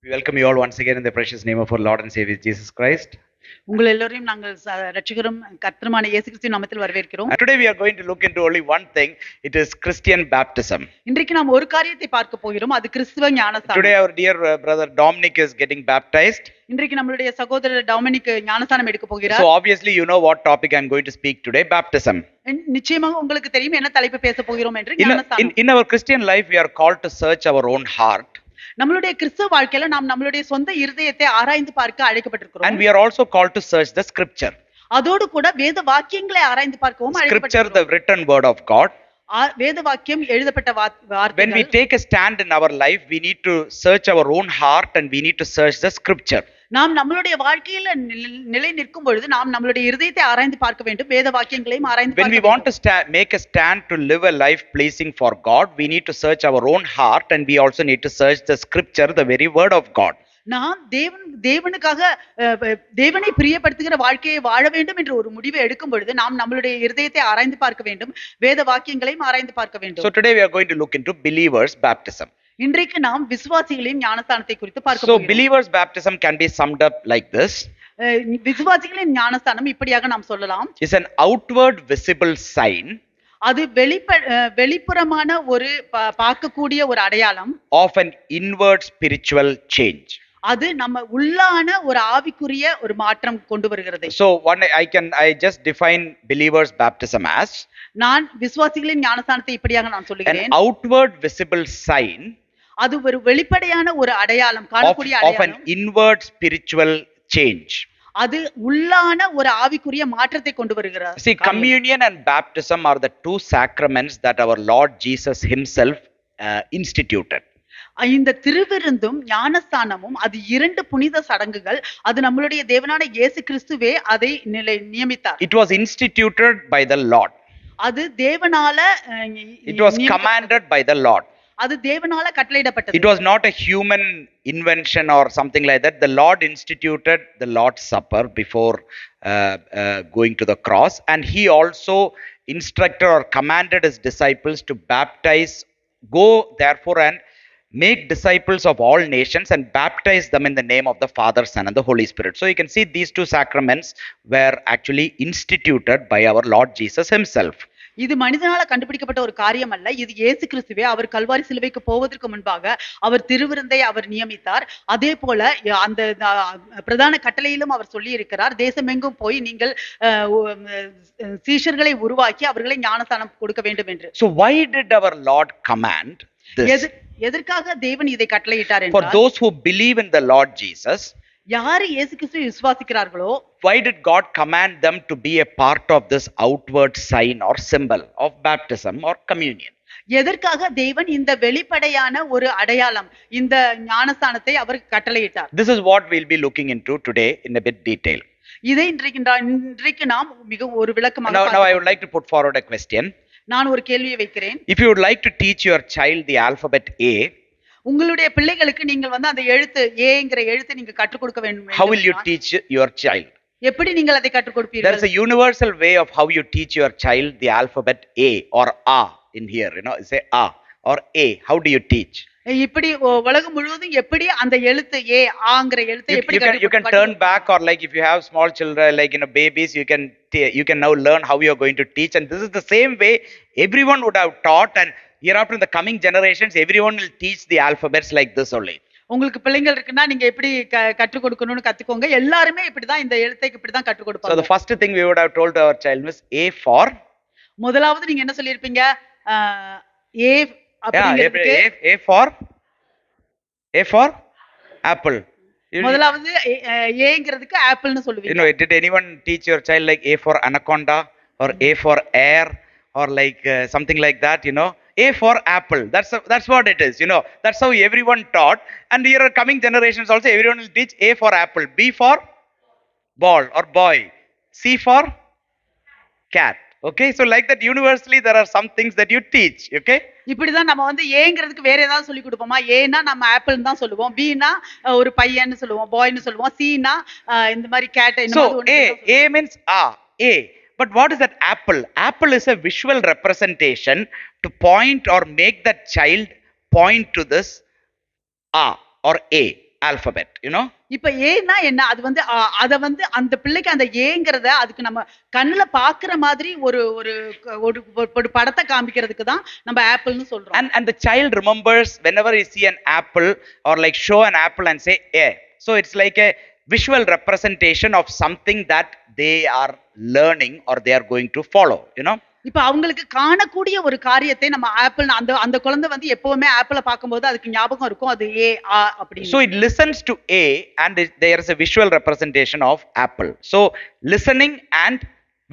We welcome you all once again in the precious name of our Lord and Savior Jesus Christ. உங்கள் எல்லோரையும் நாங்கள் ரட்சகரும் கர்த்தருமான இயேசு கிறிஸ்துவின் நாமத்தில் வரவேற்கிறோம். And today we are going to look into only one thing. It is Christian baptism. இன்றைக்கு நாம் ஒரு காரியத்தை பார்க்க போகிறோம். அது கிறிஸ்துவ ஞானஸ்நானம். Today our dear brother Dominic is getting baptized. இன்றைக்கு நம்மளுடைய சகோதரர் டொமினிக் ஞானஸ்நானம் எடுக்க போகிறார். So obviously you know what topic I am going to speak today, baptism. நிச்சயமாக உங்களுக்கு தெரியும் என்ன தலைப்பு பேச போகிறோம் என்று. ஞானஸ்நானம். In our Christian life we are called to search our own heart. நம்மளுடைய கிறிஸ்தவ வாழ்க்கையில நாம் நம்மளுடைய சொந்த இருதயத்தை ஆராய்ந்து பார்க்க அழைக்கப்பட்டிருக்கிறோம். And we are also called to search the scripture. அதோடு கூட வேத வாக்கியங்களை ஆராய்ந்து பார்க்கவும் அழைக்கப்பட்டிருக்கிறோம். Scripture, the written word of God. வேத வாக்கியம் எழுதப்பட்ட வார்த்தைகள். When we take a stand in our life, we need to search our own heart and we need to search the scripture. நாம் நம்மளுடைய வாழ்க்கையில நிலை நிற்கும் பொழுது நாம் நம்மளுடைய இருதயத்தை ஆராய்ந்து பார்க்க வேண்டும், வேத வாக்கியங்களையும் ஆராய்ந்து பார்க்க வேண்டும். When we want to make a stand to live a life pleasing for God, we need to search our own heart and we also need to search the scripture, the very word of God. நாம் தேவனுக்காக தேவனை பிரியப்படுத்துகிற வாழ்க்கையை வாழ வேண்டும் என்று ஒரு முடிவை எடுக்கும் பொழுது நாம் நம்மளுடைய இருதயத்தை ஆராய்ந்து பார்க்க வேண்டும், வேத வாக்கியங்களையும் ஆராய்ந்து பார்க்க வேண்டும். So today we are going to look into believers baptism. இன்றைக்கு நாம் விசுவாசிகளின் ஞானஸ்தானத்தை குறித்து பார்க்க போகிறோம். So believers baptism can be summed up like this. விசுவாசிகளின் ஞானஸ்தானம் இப்படியாக நாம் சொல்லலாம். It's an outward visible sign. அது வெளிப்புறமான ஒரு பார்க்கக்கூடிய ஒரு அடையாளம். Of an inward spiritual change. அது நம்ம உள்ளான ஒரு ஆவிக்குரிய ஒரு மாற்றம் கொண்டு வருகிறது. So I just define believers baptism as, நான் விசுவாசிகளின் ஞானஸ்தானத்தை இப்படியாக நான் சொல்லுகிறேன். An outward visible sign. அது ஒரு வெளிப்படையான ஒரு அடையாளம், காணக்கூடிய அடையாளம். Of an inward spiritual change. அது உள்ளான ஒரு ஆவிக்குரிய மாற்றத்தை கொண்டு வருகிறது. See, communion and baptism are the two sacraments that our Lord Jesus himself instituted. இந்த திருவிருந்தும் ஞானஸ்தானமும் அது இரண்டு புனித சடங்குகள். அது நம்மளுடைய தேவனான இயேசு கிறிஸ்துவே அதை நியமித்தார். It was instituted by the Lord. அது தேவனால It was commanded by the Lord. அது தேவனால கட்டளையிடப்பட்டது. It was not a human invention or something like that. The Lord instituted the Lord's Supper before going to the cross, and he also instructed or commanded his disciples to baptize. Go therefore and make disciples of all nations and baptize them in the name of the Father, Son and the Holy Spirit. So you can see these two sacraments were actually instituted by our Lord Jesus himself. இது மனிதனால கண்டுபிடிக்கப்பட்ட ஒரு காரியம் அல்ல. இது இயேசு கிறிஸ்துவே அவர் கல்வாரி சிலுவைக்கு போவதற்கு முன்பாக அவர் திருவிருந்தை அவர் நியமித்தார். அதே போல அந்த பிரதான கட்டளையிலும் அவர் சொல்லி இருக்கிறார், தேசமெங்கும் போய் நீங்கள் சீஷர்களை உருவாக்கி அவர்களை ஞானஸ்தானம் கொடுக்க வேண்டும் என்று. So why did our Lord command this? எதற்காக தேவன் இதை கட்டளையிட்டார் என்றால், for those who believe in the Lord Jesus. யாரு இயேசு கிறிஸ்துவை விசுவாசிக்கிறார்களோ, why did God command them to be a part of this outward sign or symbol of baptism or communion? எதற்காக தேவன் இந்த வெளிப்படையான ஒரு அடையாளம், இந்த ஞானஸ்தானத்தை அவர் கட்டளையிட்டார்? This is what we'll be looking into today in a bit detail. இதை இன்றைக்கு நாம் மிக ஒரு விளக்கமாக now I would like to put forward a question. நான் ஒரு கேள்வியை வைக்கிறேன். If you would like to teach your child the alphabet A, உங்களுடைய பிள்ளைகளுக்கு நீங்கள் அந்த எழுத்து ஏங்கிற எழுத்தை நீங்க கற்றுக் கொடுக்க வேண்டும். how will you teach your child? எப்படி நீங்கள் அதை கற்றுக் கொடுப்பீர்கள்? There is a universal way of how you teach your child the alphabet A or A in here, say A or A. How do you teach? இப்படி உலகம் முழுவதும் எப்படி அந்த எழுத்து ஏ ஆங்கிற எழுத்தை எப்படி you can turn back, or like if you have small children like babies, you can now learn how you are going to teach, and this is the same way everyone would have taught, and hereafter in the coming generations everyone will teach the alphabets like this only. உங்களுக்கு பிள்ளைகள் இருக்குன்னா நீங்க எப்படி கற்றுக் கொடுக்கணும்னு கத்துக்கோங்க. எல்லாரும் இப்படிதான் இந்த எழுத்தை இப்படிதான் கற்றுக் கொடுப்பாங்க. So the first thing we would have told our child was A for, முதலாவது நீங்க என்ன சொல்லிருப்பீங்க? A A for apple. முதலாவது ஏங்கிறதுக்கு ஆப்பிள்னு சொல்லுவீங்க. Did anyone teach your child like A for anaconda or A for air or like something like that? A for apple. That's what it is. That's how everyone taught, and here are coming generations also everyone will teach A for apple, B for ball or boy, C for cat. Okay, so like that universally there are some things that you teach. Okay, இப்படிதான் நம்ம ஏங்கிறதுக்கு வேற ஏதாவது சொல்லி கொடுப்போமா? ஏனா நம்ம ஆப்பிள்னு தான் சொல்லுவோம், பீனா ஒரு பையன்னு சொல்லுவோம், பாய்னு சொல்லுவோம், சீனா இந்த மாதிரி gate. So A means A. But what is that apple? Apple is a visual representation to point or make that child point to this A or A. alphabet, you know. இப்ப ஏன்னா என்ன அது வந்து அத வந்து அந்த பிள்ளைக்கு அந்த ஏங்கிறத அதுக்கு நம்ம கண்ணுல பாக்குற மாதிரி ஒரு ஒரு ஒரு ஒரு படத்தை காமிக்கிறதுக்கு தான் நம்ம ஆப்பிள்னு சொல்றோம். And the child remembers whenever he see an apple or like show an apple and say yeah. So it's like a visual representation of something that they are learning or they are going to follow, you know. இப்ப அவங்களுக்கு காணக்கூடிய ஒரு காரியத்தை நம்ம apple அந்த அந்த குழந்தை வந்து எப்பவுமே ஆப்பிள பார்க்கும்போது அதுக்கு ஞாபகம் இருக்கும் அது ஏ ஆ அப்படின்னு. So it listens to A and there is a visual representation of apple. So listening and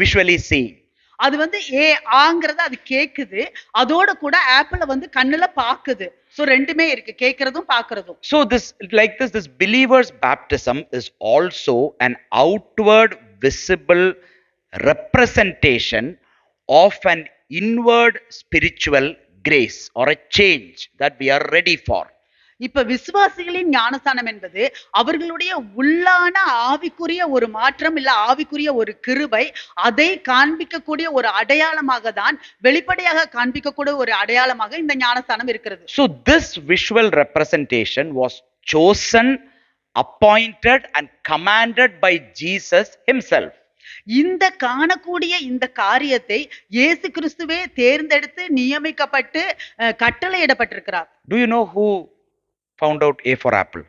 visually seeing. அது வந்து ஏ ஆங்கிறத அது கேக்குது, அதோட கூட ஆப்பிள வந்து கண்ணுல பாக்குது. சோ ரெண்டுமே இருக்கு, கேக்குறதும் பாக்குறதும். So this believer's baptism is also an outward visible representation of an inward spiritual grace or a change that we are ready for. இப்ப விசுவாசிகளின் ஞானஸ்தானம் என்பது அவர்களுடைய உள்ளான ஆவிக்குரிய ஒரு மாற்றம் இல்ல ஆவிக்குரிய ஒரு கிருபை, அதை காண்பிக்கக்கூடிய ஒரு அடையாளமாக தான், வெளிப்படையாக காண்பிக்கக்கூடிய ஒரு அடையாளமாக இந்த ஞானஸ்தானம் இருக்கிறது. So this visual representation was chosen, appointed and commanded by Jesus himself. இந்த காணக்கூடிய இந்த காரியத்தை இயேசு கிறிஸ்துவே தேர்ந்தெடுத்து நியமிக்கப்பட்டு கட்டளையிடப்பட்டிருக்கிறார். Do you know who found out A for apple?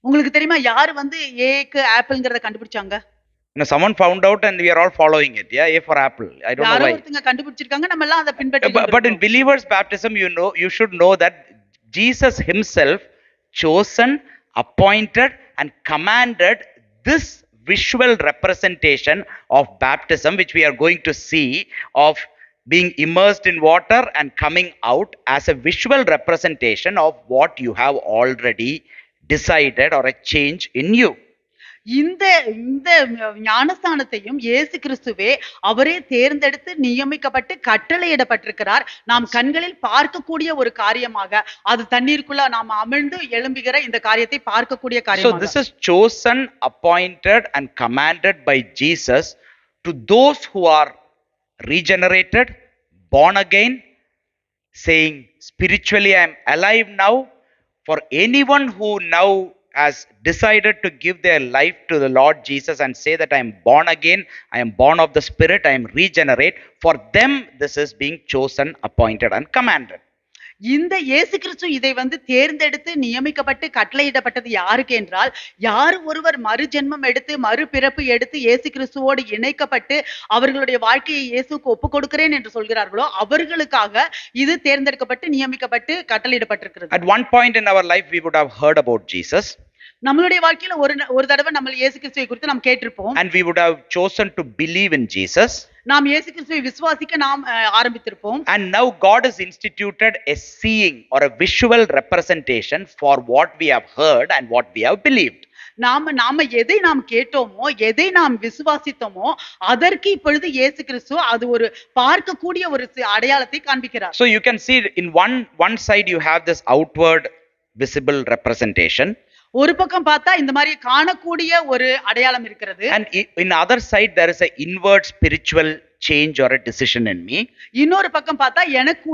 உங்களுக்கு தெரியுமா யார் வந்து ஏக்கு ஆப்பிள்ங்கறத கண்டுபிடிச்சாங்க? Someone found out and we are all following it. Yeah, A for apple. I don't know why. யாரோ ஒருத்தங்க கண்டுபிடிச்சிருக்காங்க, நம்ம எல்லாம் அதை பின்பற்றிட்டு. But in believers baptism, you should know that Jesus himself chosen, appointed and commanded this visual representation of baptism, which we are going to see, of being immersed in water and coming out, as a visual representation of what you have already decided or a change in you. இந்த இந்த ஞானஸ்தானத்தையும் இயேசு கிறிஸ்துவே அவரே தேர்ந்தெடுத்து நியமிக்கப்பட்டு கட்டளையிடப்பட்டிருக்கிறார். நாம் கண்களில் பார்க்கக்கூடிய ஒரு காரியமாக, அது தண்ணீருக்குள்ள நாம் அமிழ்ந்து எழும்புகிற இந்த காரியத்தை பார்க்கக்கூடிய காரியமாக. So this is chosen, appointed and commanded by Jesus to those who are regenerated, born again, saying spiritually I am alive now. For anyone who now has decided to give their life to the Lord Jesus and say that I am born again, I am born of the Spirit, I am regenerate, for them this is being chosen, appointed and commanded. இந்த இயேசு கிறிஸ்து இதை வந்து தேர்ந்தெடுத்து நியமிக்கப்பட்டு கட்டளையிடப்பட்டது யாருக்கு என்றால், யார் ஒருவர் மறுஜென்மம் எடுத்து மறுபிறப்பு எடுத்து இயேசு கிறிஸ்துவோடு இணைக்கப்பட்டு அவர்களுடைய வாழ்க்கையை இயேசுக்கு ஒப்புக் கொடுக்கிறேன் என்று சொல்கிறார்களோ அவர்களுக்காக இது தேர்ந்தெடுக்கப்பட்டு நியமிக்கப்பட்டு கட்டளையிடப்பட்டிருக்கிறது. At one point in our life we would have heard about Jesus. நம்மளுடைய வாழ்க்கையில ஒரு தடவை நம்ம இயேசு கிறிஸ்துவை குறித்து நாம் கேட்டிருப்போம். And we would have chosen to believe in Jesus. நாம் இயேசு கிறிஸ்துவை விசுவாசிக்க நாம் ஆரம்பித்திருப்போம். And now God has instituted a seeing or a visual representation for what we have heard and what we have believed. நாம எதை நாம் கேட்டோமோ, எதை நாம் விசுவாசித்தோமோ, அதற்கு இப்பொழுது இயேசு கிறிஸ்து அது ஒரு பார்க்கக்கூடிய ஒரு அடையாளத்தை காண்பிக்கிறார். So you can see in one side you have this outward visible representation. ஒரு பக்கம் பார்த்தா இந்த மாதிரி காணக்கூடிய ஒரு அடையாளம் இருக்கிறது. And in other side there is a inward spiritual change or a decision in me. இன்னொரு பக்கம் பார்த்தா எனக்கு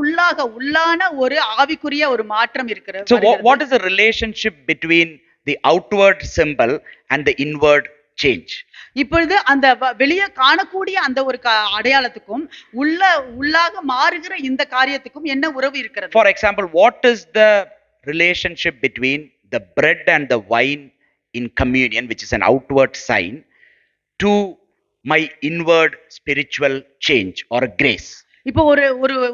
உள்ளான ஒரு ஆவிக்குரிய ஒரு மாற்றம் இருக்கிறது. So what is the relationship between the outward symbol and the inward change? இப்பொழுது அந்த வெளியே காணக்கூடிய அந்த ஒரு அடையாளத்துக்கும் உள்ளாக மாறுகிற இந்த காரியத்துக்கும் என்ன உறவு இருக்கிறது? For example, what is the relationship between the bread and the wine in communion, which is an outward sign, to my inward spiritual change or grace? இப்போ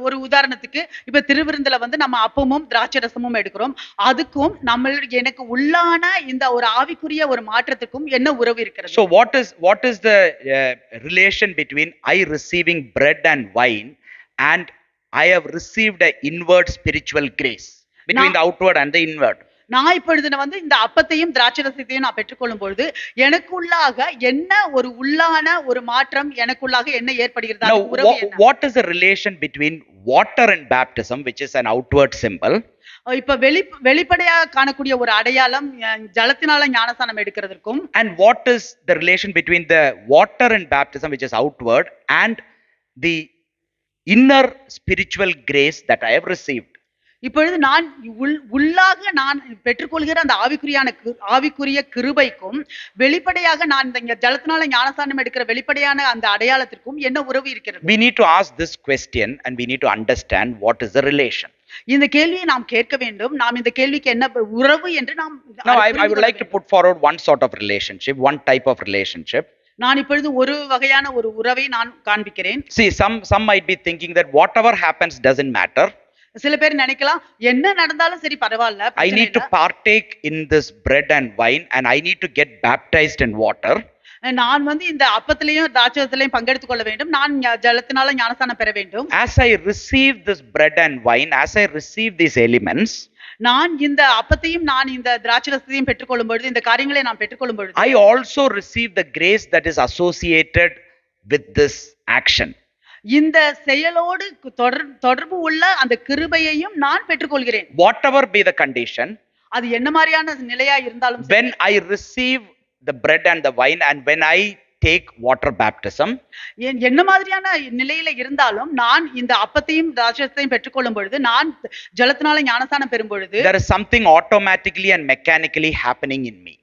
ஒரு உதாரணத்துக்கு, இப்ப திருவிருந்துல வந்து நம்ம அப்பமும் திராட்சை ரசமும் எடுக்கிறோம், அதுக்கும் எனக்கு உள்ளான இந்த ஒரு ஆவிக்குரிய ஒரு மாற்றத்துக்கும் என்ன உறவு இருக்கிறது? So what is the relation between I receiving bread and wine and I have received a inward spiritual grace, between the outward and the inward? நான் இப்பொழுது வந்து இந்த அப்பத்தையும் திராட்சை ரசத்தையும் நான் பெற்றுக்கொள்ளும் பொழுது எனக்குள்ளாக என்ன ஒரு உள்ளான ஒரு மாற்றம் எனக்குள்ளாக என்ன ஏற்படுகிறது? What is the relation between water and baptism, which is an outward symbol? இப்ப வெளிப்படையாக காணக்கூடிய ஒரு அடையாளம் ஜலத்தினால ஞானஸ்நானம் எடுக்கிறதுக்கும், and what is the relation between the water and baptism, which is outward, and the inner spiritual grace that I have received? இப்பொழுது நான் உள்ளாக நான் பெற்றுக்கொள்கிற அந்த ஆவிக்குரிய கிருபைக்கும் வெளிப்படையாக நான் இந்த ஜலத்தினால ஞானஸ்நானம் எடுக்கிற வெளிப்படையான அந்த அடையாளத்திற்கும் என்ன உறவு இருக்கிறது? We need to ask this question and we need to understand what is the relation. இந்த கேள்வியை நாம் கேட்க வேண்டும். நாம் இந்த கேள்விக்கு என்ன உறவு என்று நாம் Now I would like to put forward one sort of relationship, one type of relationship. நான் இப்பொழுது ஒரு வகையான ஒரு உறவை நான் காண்பிக்கிறேன். See, some might be thinking that whatever happens doesn't matter. சில பேர் நினைக்கலாம் என்ன நடந்தாலும் சரி பரவாயில்ல, I need to partake in this bread and wine and I need to get baptized in water. நான் இந்த அப்பத்திலையும் திராட்சைரசத்திலையும் பங்கெடுத்துக் கொள்ள வேண்டும், நான் ஜலத்தினால ஞானஸ்நானம் பெற வேண்டும். As I receive this bread and wine, as I receive these elements, நான் இந்த அப்பத்தையும் நான் இந்த திராட்சைரசத்தையும் பெற்றுக்கொள்ளும் பொழுது, இந்த காரியங்களை நான் பெற்றுக்கொள்ளும் பொழுது, I also receive the grace that is associated with this action. இந்த செயலோடு தொடர்பு உள்ள அந்த கிருபையையும் நான் பெற்றுக்கொள்கிறேன். Whatever be the condition, அது என்ன மாதிரியான நிலையா இருந்தாலும், when I receive the bread and the wine and when I take water baptism, என்ன மாதிரியான நிலையில இருந்தாலும் நான் இந்த அப்பத்தையும் திராட்சைரசத்தையும் பெற்றுக்கொள்ளும் பொழுது, நான் ஜலத்தினால ஞானஸ்நானம் பெறும் பொழுது, there is something automatically and mechanically happening in me.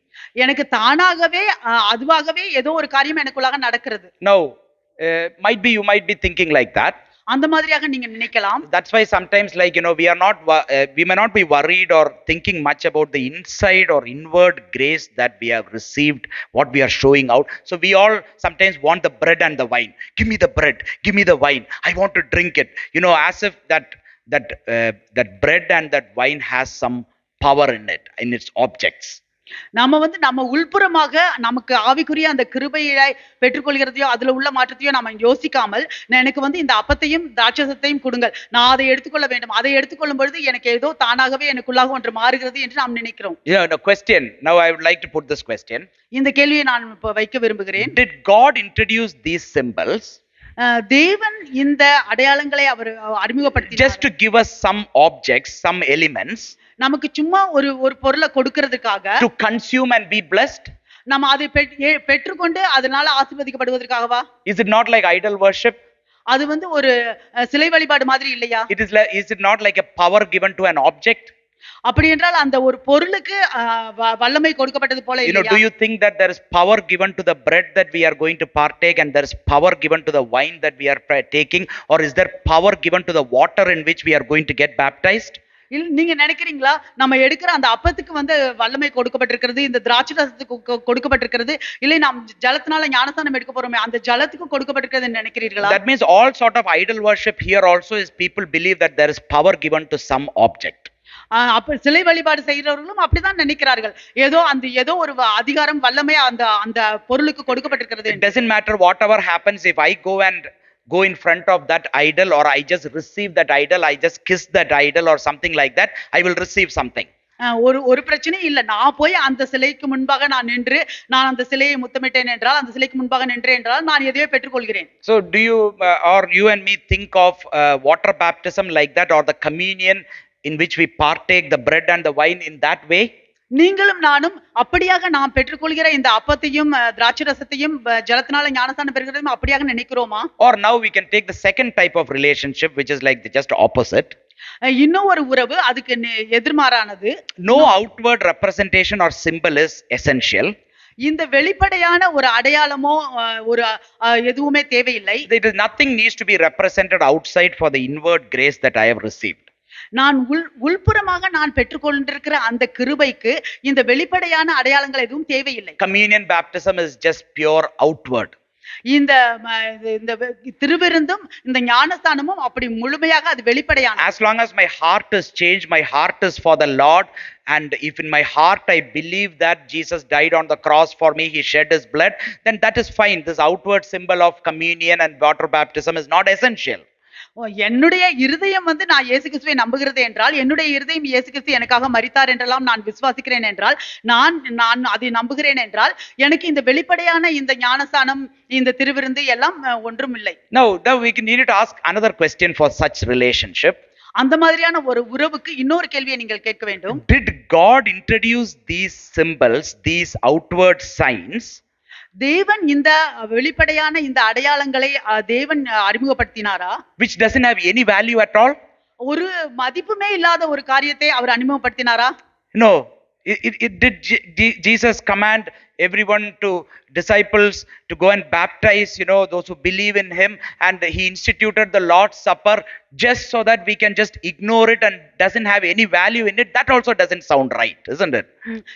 எனக்கு தானாகவே அதுவாகவே ஏதோ ஒரு காரியம் எனக்குள்ளாக நடக்கிறது. Now you might be thinking like that. அந்த மாதிரியாக நீங்க நினைக்கலாம். That's why sometimes, like, we may not be worried or thinking much about the inside or inward grace that we have received, what we are showing out. So we all sometimes want the bread and the wine. Give me the bread, give me the wine, I want to drink it, as if that bread and that wine has some power in it, in its objects. நம்ம உள்புறமாக நமக்கு ஆவிக்குரிய அந்த கிருபையை பெற்றுக்கொள்கிறதையோ அதுல உள்ள மாற்றத்தையோ நாம யோசிக்காமல், எனக்கு இந்த அப்பத்தையும் திராட்சைரசத்தையும் கொடுங்கள், நான் அதை எடுத்துக்கொள்ள வேண்டும், அதை எடுத்துக்கொள்ளும் பொழுது எனக்கு ஏதோ தானாகவே எனக்குள்ளாக ஒன்று மாறுகிறது என்று நாம் நினைக்கிறோம். Now I would like to put this question. இந்த கேள்வியை நான் வைக்க விரும்புகிறேன். Did God introduce these symbols தேவன் இந்த அடையாளங்களை அவர் அறிமுகப்படுத்தினார் just to give us some objects, some elements, நமக்கு சும்மா ஒரு பொருளை கொடுக்கிறதுக்காக, to consume and be blessed? நம்ம அதை பெற்றுக்கொண்டு அதனால ஆசீர்வதிக்கப்படுவதற்காகவா? Is it not like idol worship? அது ஒரு சிலை வழிபாடு மாதிரி இல்லையா? Is it not like a power given to an object? அப்படி என்றால் அந்த ஒரு பொருளுக்கு வல்லமை கொடுக்கப்பட்டது போல இல்லையா? Do you think that there is power given to the bread that we are going to partake and there is power given to the wine that we are taking, or is there power given to the water in which we are going to get baptized? நீங்க நினைக்கிறீங்களா நம்ம எடுக்கிற அந்த அப்பத்துக்கு வல்லமை கொடுக்கப்பட்டிருக்கிறது, இந்த திராட்சைரசத்துக்கு கொடுக்கப்பட்டிருக்கிறது, இல்லை நாம் ஜலத்தினால ஞானஸ்நானம் எடுக்க போறோமே அந்த ஜலத்துக்கு கொடுக்கப்பட்டிருக்கிறது நினைக்கிறீர்களா? That means all sort of idol worship here also is people believe that there is power given to some object. அப்ப சிலை வழிபாடு செய்கிறவர்களும் அப்படிதான் நினைக்கிறார்கள், ஏதோ ஒரு அதிகாரம் வல்லமை அந்த பொருளுக்கு கொடுக்கப்பட்டிருக்கிறது. It doesn't matter whatever happens, if I go in front of that idol, or I just receive that idol, I just kiss that idol or something like that, I will receive something. ஒரு பிரச்சனையும் இல்ல, நான் போய் அந்த சிலைக்கு முன்பாக நான் நின்று நான் அந்த சிலையை முத்தமிட்டேன் என்றால், அந்த சிலைக்கு முன்பாக நின்றேன் என்றால் நான் எதையோ பெற்றுக்கொள்கிறேன். So do you or you and me think of water baptism like that, or the communion in which we partake the bread and the wine in that way? நீங்களும் நானும் அப்படியாக நாம் பெற்றுக்கொள்கிற இந்த அப்பத்தையும் திராட்சைரசத்தையும் ஜலத்தினால ஞானஸ்நானம் பெறுகிறதையும் அப்படியாக நினைக்கிறோமா? Or now we can take the second type of relationship, which is like the just opposite. இன்னும் ஒரு உறவு, அதுக்கு எதிர்மாறானது. No outward representation or symbol is essential. இந்த வெளிப்படையான ஒரு அடையாளமோ ஒரு எதுவுமே தேவையில்லை. Nothing needs to be represented outside for the inward grace that I have received. நான் உள்புறமாக நான் பெற்றுக்கொண்டிருக்கிற அந்த கிருபைக்கு இந்த வெளிப்படையான அடையாளங்கள் எதுவும் தேவையில்லை. Communion baptism is just pure outward. இந்த திருவிருந்தும் இந்த ஞானஸ்நானமும் அப்படி முழுமையாக அது வெளிப்படையான. As long as my heart is changed, my heart is for the Lord, and if in my heart I believe that Jesus died on the cross for me, he shed his blood, then that is fine. This outward symbol of communion and water baptism is not essential. என்னுடைய இருதயம் நான் இயேசு கிறிஸ்துவை நம்புகிறது என்றால், என்னுடைய இருதயம் இயேசு கிறிஸ்து எனக்காக மரித்தார் என்றெல்லாம் நான் விசுவாசிக்கிறேன் என்றால், நான் அதை நம்புகிறேன் என்றால், எனக்கு இந்த வெளிப்படையான இந்த ஞானஸ்நானம் இந்த திருவிருந்து எல்லாம் ஒன்றும் இல்லை. Now we need to ask another question for such relationship. அந்த மாதிரியான ஒரு உறவுக்கு இன்னொரு கேள்வியை நீங்கள் கேட்க வேண்டும். Did God introduce these symbols, these outward signs, தேவன் இந்த வெளிப்படையான இந்த அடையாளங்களை தேவன் அறிமுகப்படுத்தினாரா? which doesn't have any value at all? ஒரு மதிப்புமே இல்லாத ஒரு காரியத்தை அவர் அறிமுகப்படுத்தினாரா? No. Did Jesus command everyone to disciples to go and baptize, those who believe in him, and he instituted the Lord's Supper just so that we can just ignore it and doesn't have any value in it? That also doesn't sound right, isn't it?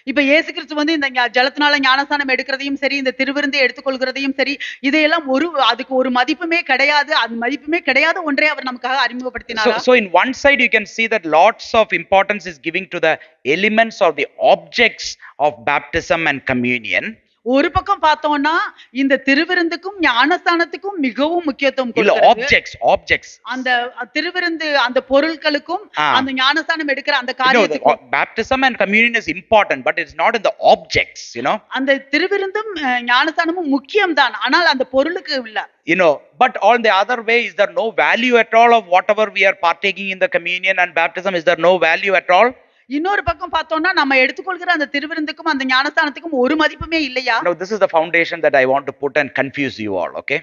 இப்ப இயேசு கிறிஸ்து வந்து இந்த ஜலத்தினால ஞானஸ்நானம் எடுக்கிறதையும் சரி, இந்த திருவிருந்தை எடுத்துக்கொள்கிறதையும் சரி, இதையெல்லாம் அதுக்கு ஒரு மதிப்புமே கிடையாது, அது மதிப்புமே கிடையாத ஒன்றை அவர் நமக்காக அறிமுகப்படுத்தினாரா? So in one side you can see that lots of importance is giving to the elements or the objects of baptism and communion. ஒரு பக்கம் பார்த்தோம்னா இந்த திருவிருந்துக்கும் ஞானஸ்தானத்துக்கும் மிகவும் முக்கியத்துவம் இல்ல, கொடுக்கிறது. objects அந்த திருவிருந்து அந்த பொருட்களுக்கும் அந்த ஞானஸ்தானம் எடுக்கிற அந்த காரியத்துக்கும். baptism and communion is important, but it's not in the objects. அந்த திருவிருந்தும் ஞானஸ்தானமும் முக்கியம்தான், ஆனால் அந்த பொருளுக்கு இல்ல. But on the other way, is there no value at all of whatever we are partaking in the communion and baptism? Is there no value at all? இன்னொரு பக்கம் பார்த்தோம்னா நம்ம எடுத்துக்கொள்கிற அந்த திருவிருந்துக்கும் அந்த ஞானஸ்தானத்துக்கும் ஒரு மதிப்புமே இல்லையா? No, this is the foundation that I want to put and confuse you all, okay?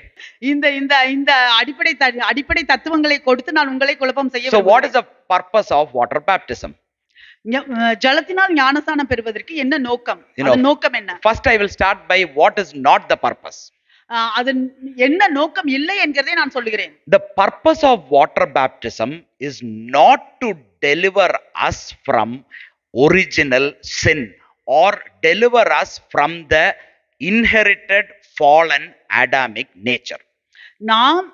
இந்த இந்த இந்த அடிப்படை தத்துவங்களை கொடுத்து நான் உங்களை குழப்பம் செய்ய. So what is the purpose of water baptism? ஜலத்தினால் ஞானஸ்தானம் பெறுவதற்கு என்ன நோக்கம்? நோக்கம் என்ன? First I will start by what is not the purpose. அது என்ன நோக்கம் இல்லை என்கிறதை நான் சொல்லுகிறேன். The purpose of water baptism is not to deliver us from original sin or deliver us from the inherited fallen Adamic nature. நாம்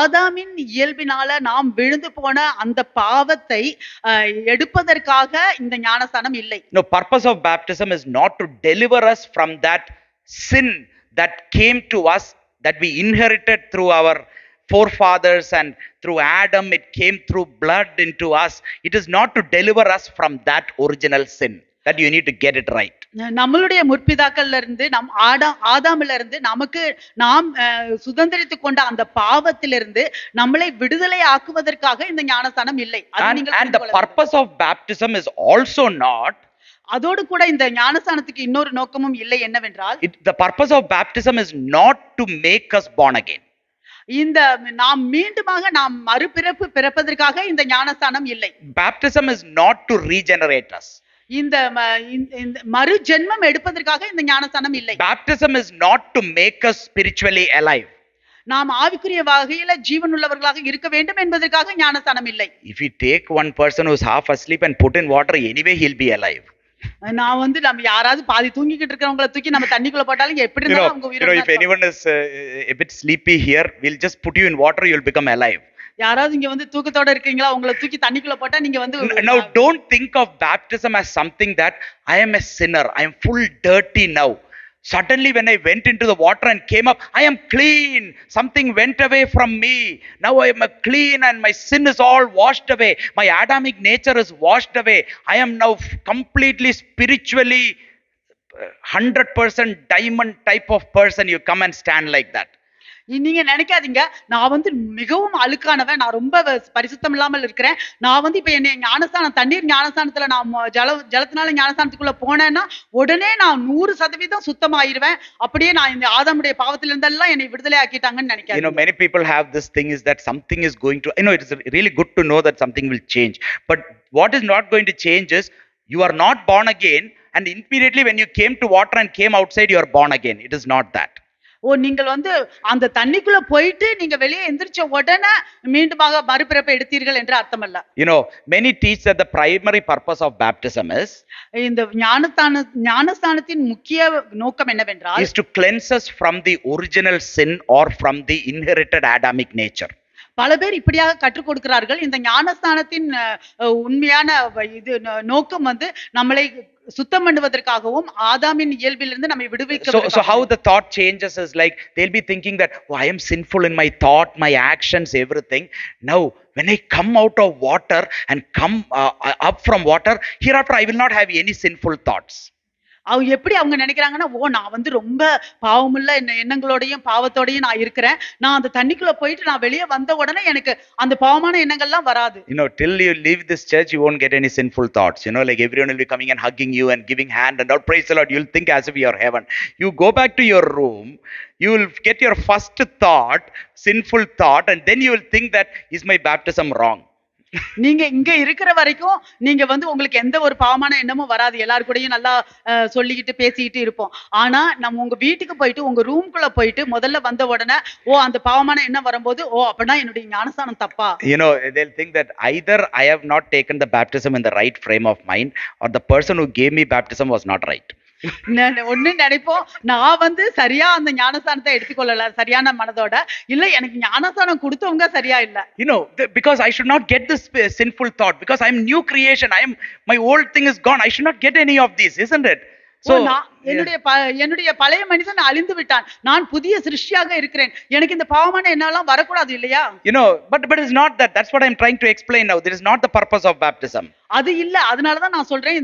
ஆதாமின் இயல்பினால நாம் விழுந்து போன அந்த பாவத்தை எடுப்பதற்காக இந்த ஞானஸ்தானம் இல்லை. No, purpose of baptism is not to deliver us from that sin that came to us, that we inherited through our forefathers and through Adam. It came through blood into us. It is not to deliver us from that original sin. That you need to get it right. நம்மளுடைய முற்பிதாக்கள்ல இருந்து ஆதாமில இருந்து நாம் சுதந்திரித்து கொண்ட அந்த பாவத்திலிருந்து நம்மளை விடுதலை ஆக்குவதற்காக இந்த ஞானஸ்தானம் இல்லை. And the purpose of baptism is also not. அதோடு கூட இந்த ஞானஸ்தானத்துக்கு இன்னொரு நோக்கமும் இல்லை. என்னவென்றால், the purpose of baptism is not to make us born again. இந்த நாம் மீண்டுமாக நாம் மறுபிறப்பு பிறப்பதற்காக இந்த ஞானஸ்தானம் இல்லை. Baptism is not to regenerate us. இந்த மறு ஜென்மம் எடுப்பதற்காக இந்த ஞானஸ்தானம் இல்லை. Baptism is not to make us spiritually alive. நாம் ஆவிக்குரிய வகையில ஜீவனுள்ளவர்களாக இருக்க வேண்டும் என்பதற்காக ஞானஸ்தானம் இல்லை. If you take one person who's half asleep and put in water, anyway he'll be alive. நான் வந்து நம்ம யாராவது பாதி தூங்கிக்கிட்டு இருக்கறவங்கள தூக்கி நம்ம தண்ணிக்குள்ள போட்டாலும் எப்படி இருந்தாலும் அவங்க உயிரோட if anyone is a bit sleepy here, we'll just put you in water, you'll become alive. யாராவது இங்க வந்து தூக்கத்தோட இருக்கீங்களா, உங்களை தூக்கி தண்ணிக்குள்ள போட்டா நீங்க வந்து. Now don't think of baptism as something that I am a sinner, I am full dirty now. Suddenly when I went into the water and came up, I am clean. Something went away from me. Now I am clean and my sin is all washed away. My Adamic nature is washed away. I am now completely spiritually 100% diamond type of person. You come and stand like that. நீங்க நினைக்காதீங்க நான் வந்து மிகவும் அழுக்கானவன், நான் ரொம்ப பரிசுத்தம் இல்லாமல் இருக்கிறேன், நான் வந்து இப்ப என்ன ஞானஸ்தானம் தண்ணீர் ஞானஸ்தானத்துல நான் ஜலத்தினால ஞானஸ்தானத்துக்குள்ள போனேன்னா உடனே நான் 100% சுத்தமாயிருவேன், அப்படியே நான் இந்த ஆதாமுடைய பாவத்தில இருந்தெல்லாம் என்னை விடுதலை ஆக்கிட்டாங்கன்னு நினைக்காதீங்க. Many people have this thing is that something is going to, it is really good to know that something will change, but what is not going to change is you are not born again and immediately when you came to water and came outside you are born again. It is not that. நீங்கள் வந்து அந்த தண்ணிக்குள்ள போயிட்டு நீங்க வெளியே எந்திரிச்ச உடனே மீண்டுமாக மறுபிறப்பு எடுத்தீர்கள் என்று அர்த்தமல்ல. Many teach that the primary purpose of baptism is, இந்த ஞானஸ்தானத்தின் முக்கிய நோக்கம் என்னவென்றால், is to cleanse us from the original sin or from the inherited Adamic nature. பல பேர் இப்படியாக கற்றுக் கொடுக்கிறார்கள். இந்த ஞானஸ்தானத்தின் உண்மையான இது நோக்கம் வந்து நம்மளை சுத்தம் பண்ணுவதற்காகவும் ஆதாமின் இயல்பிலிருந்து நம்மை விடுவிக்க. So how the thought changes is like they'll be thinking that I am sinful in my thought, my actions, everything. Now when I come out of water and come up from water, hereafter I will not have any sinful thoughts. அவங்க எப்படி அவங்க நினைக்கிறாங்கன்னா, நான் வந்து ரொம்ப பாவமுள்ள எண்ணங்களோடையும் பாவத்தோடையும் நான் இருக்கிறேன், நான் அந்த தண்ணிக்குள்ள போயிட்டு நான் வெளியே வந்த உடனே எனக்கு அந்த பாவமான எண்ணங்கள்லாம் வராது. Till you leave this church you won't get any sinful thoughts. Like everyone will be coming and hugging you and giving hand and all, praise the Lord, you'll think as if you are heaven. You go back to your room, you will get your first thought, sinful thought, and then you will think that is my baptism wrong. நீங்க இங்க இருக்கிற வரைக்கும் நீங்க வந்து உங்களுக்கு எந்த ஒரு பாவமான எண்ணமும் வராது. எல்லார் கூடயும் நல்லா சொல்லிக்கிட்டு பேசிக்கிட்டு இருப்போம். ஆனா நம்ம உங்க வீட்டுக்கு போயிட்டு உங்க ரூம்குள்ள போயிட்டு முதல்ல வந்த உடனே அந்த பாவமான எண்ணம் வரும்போது அப்பனா என்னுடைய ஞானஸ்தானம் தப்பா? They'll think that either I have not taken the baptism in the right frame of mind, or the person who gave me baptism was not right. ஒண்ணு நினைப்போம், நான் வந்து சரியா அந்த ஞானஸ்தானத்தை எடுத்துக்கொள்ளல சரியான மனதோட, இல்ல எனக்கு ஞானஸ்தானம் கொடுத்தவங்க சரியா இல்ல. Because I should not get this sinful thought, because I am new creation, my old thing is gone, I should not get any of these, isn't it? So என்னுடைய பழைய மனிதன் அழிந்து விட்டான், நான் புதிய சிருஷ்டியாக இருக்கிறேன், எனக்கு இந்த பாவமான எண்ணம் வரக்கூடாது இல்லையா? But it's not that. That's what I'm trying to explain now. This is not the purpose of baptism. அது இல்ல, அதனால தான் நான் சொல்றேன்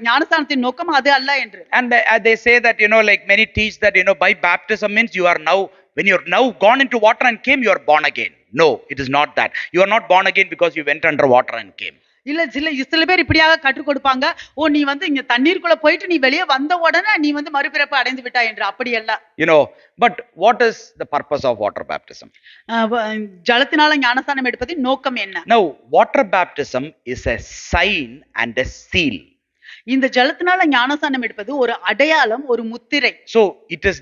ஞானஸ்தானத்தின் நோக்கம் அது அல்ல என்று. And they say that like many teach that by baptism means you are now, when you're now gone into water and came, you are born again. No, it is not that. You are not born again because you went under water and came. இல்ல சில பேர் இப்படியாக கற்றுக் கொடுப்பாங்க, நீ வந்து இங்க தண்ணீருக்குள்ள போயிட்டு நீ வெளியே வந்த உடனே நீ வந்து மறுபிறப்பு அடைந்து விட்டாய் என்று. அப்படி அல்ல. But what is the purpose of water baptism? ஜலத்தினால ஞானஸ்தானம் எடுப்பதின் நோக்கம் என்ன? Now water baptism is a sign and a seal. இந்த ஜலத்தினால ஞானஸ்தானம் எடுப்பது ஒரு அடையாளம், ஒரு முத்திரை. So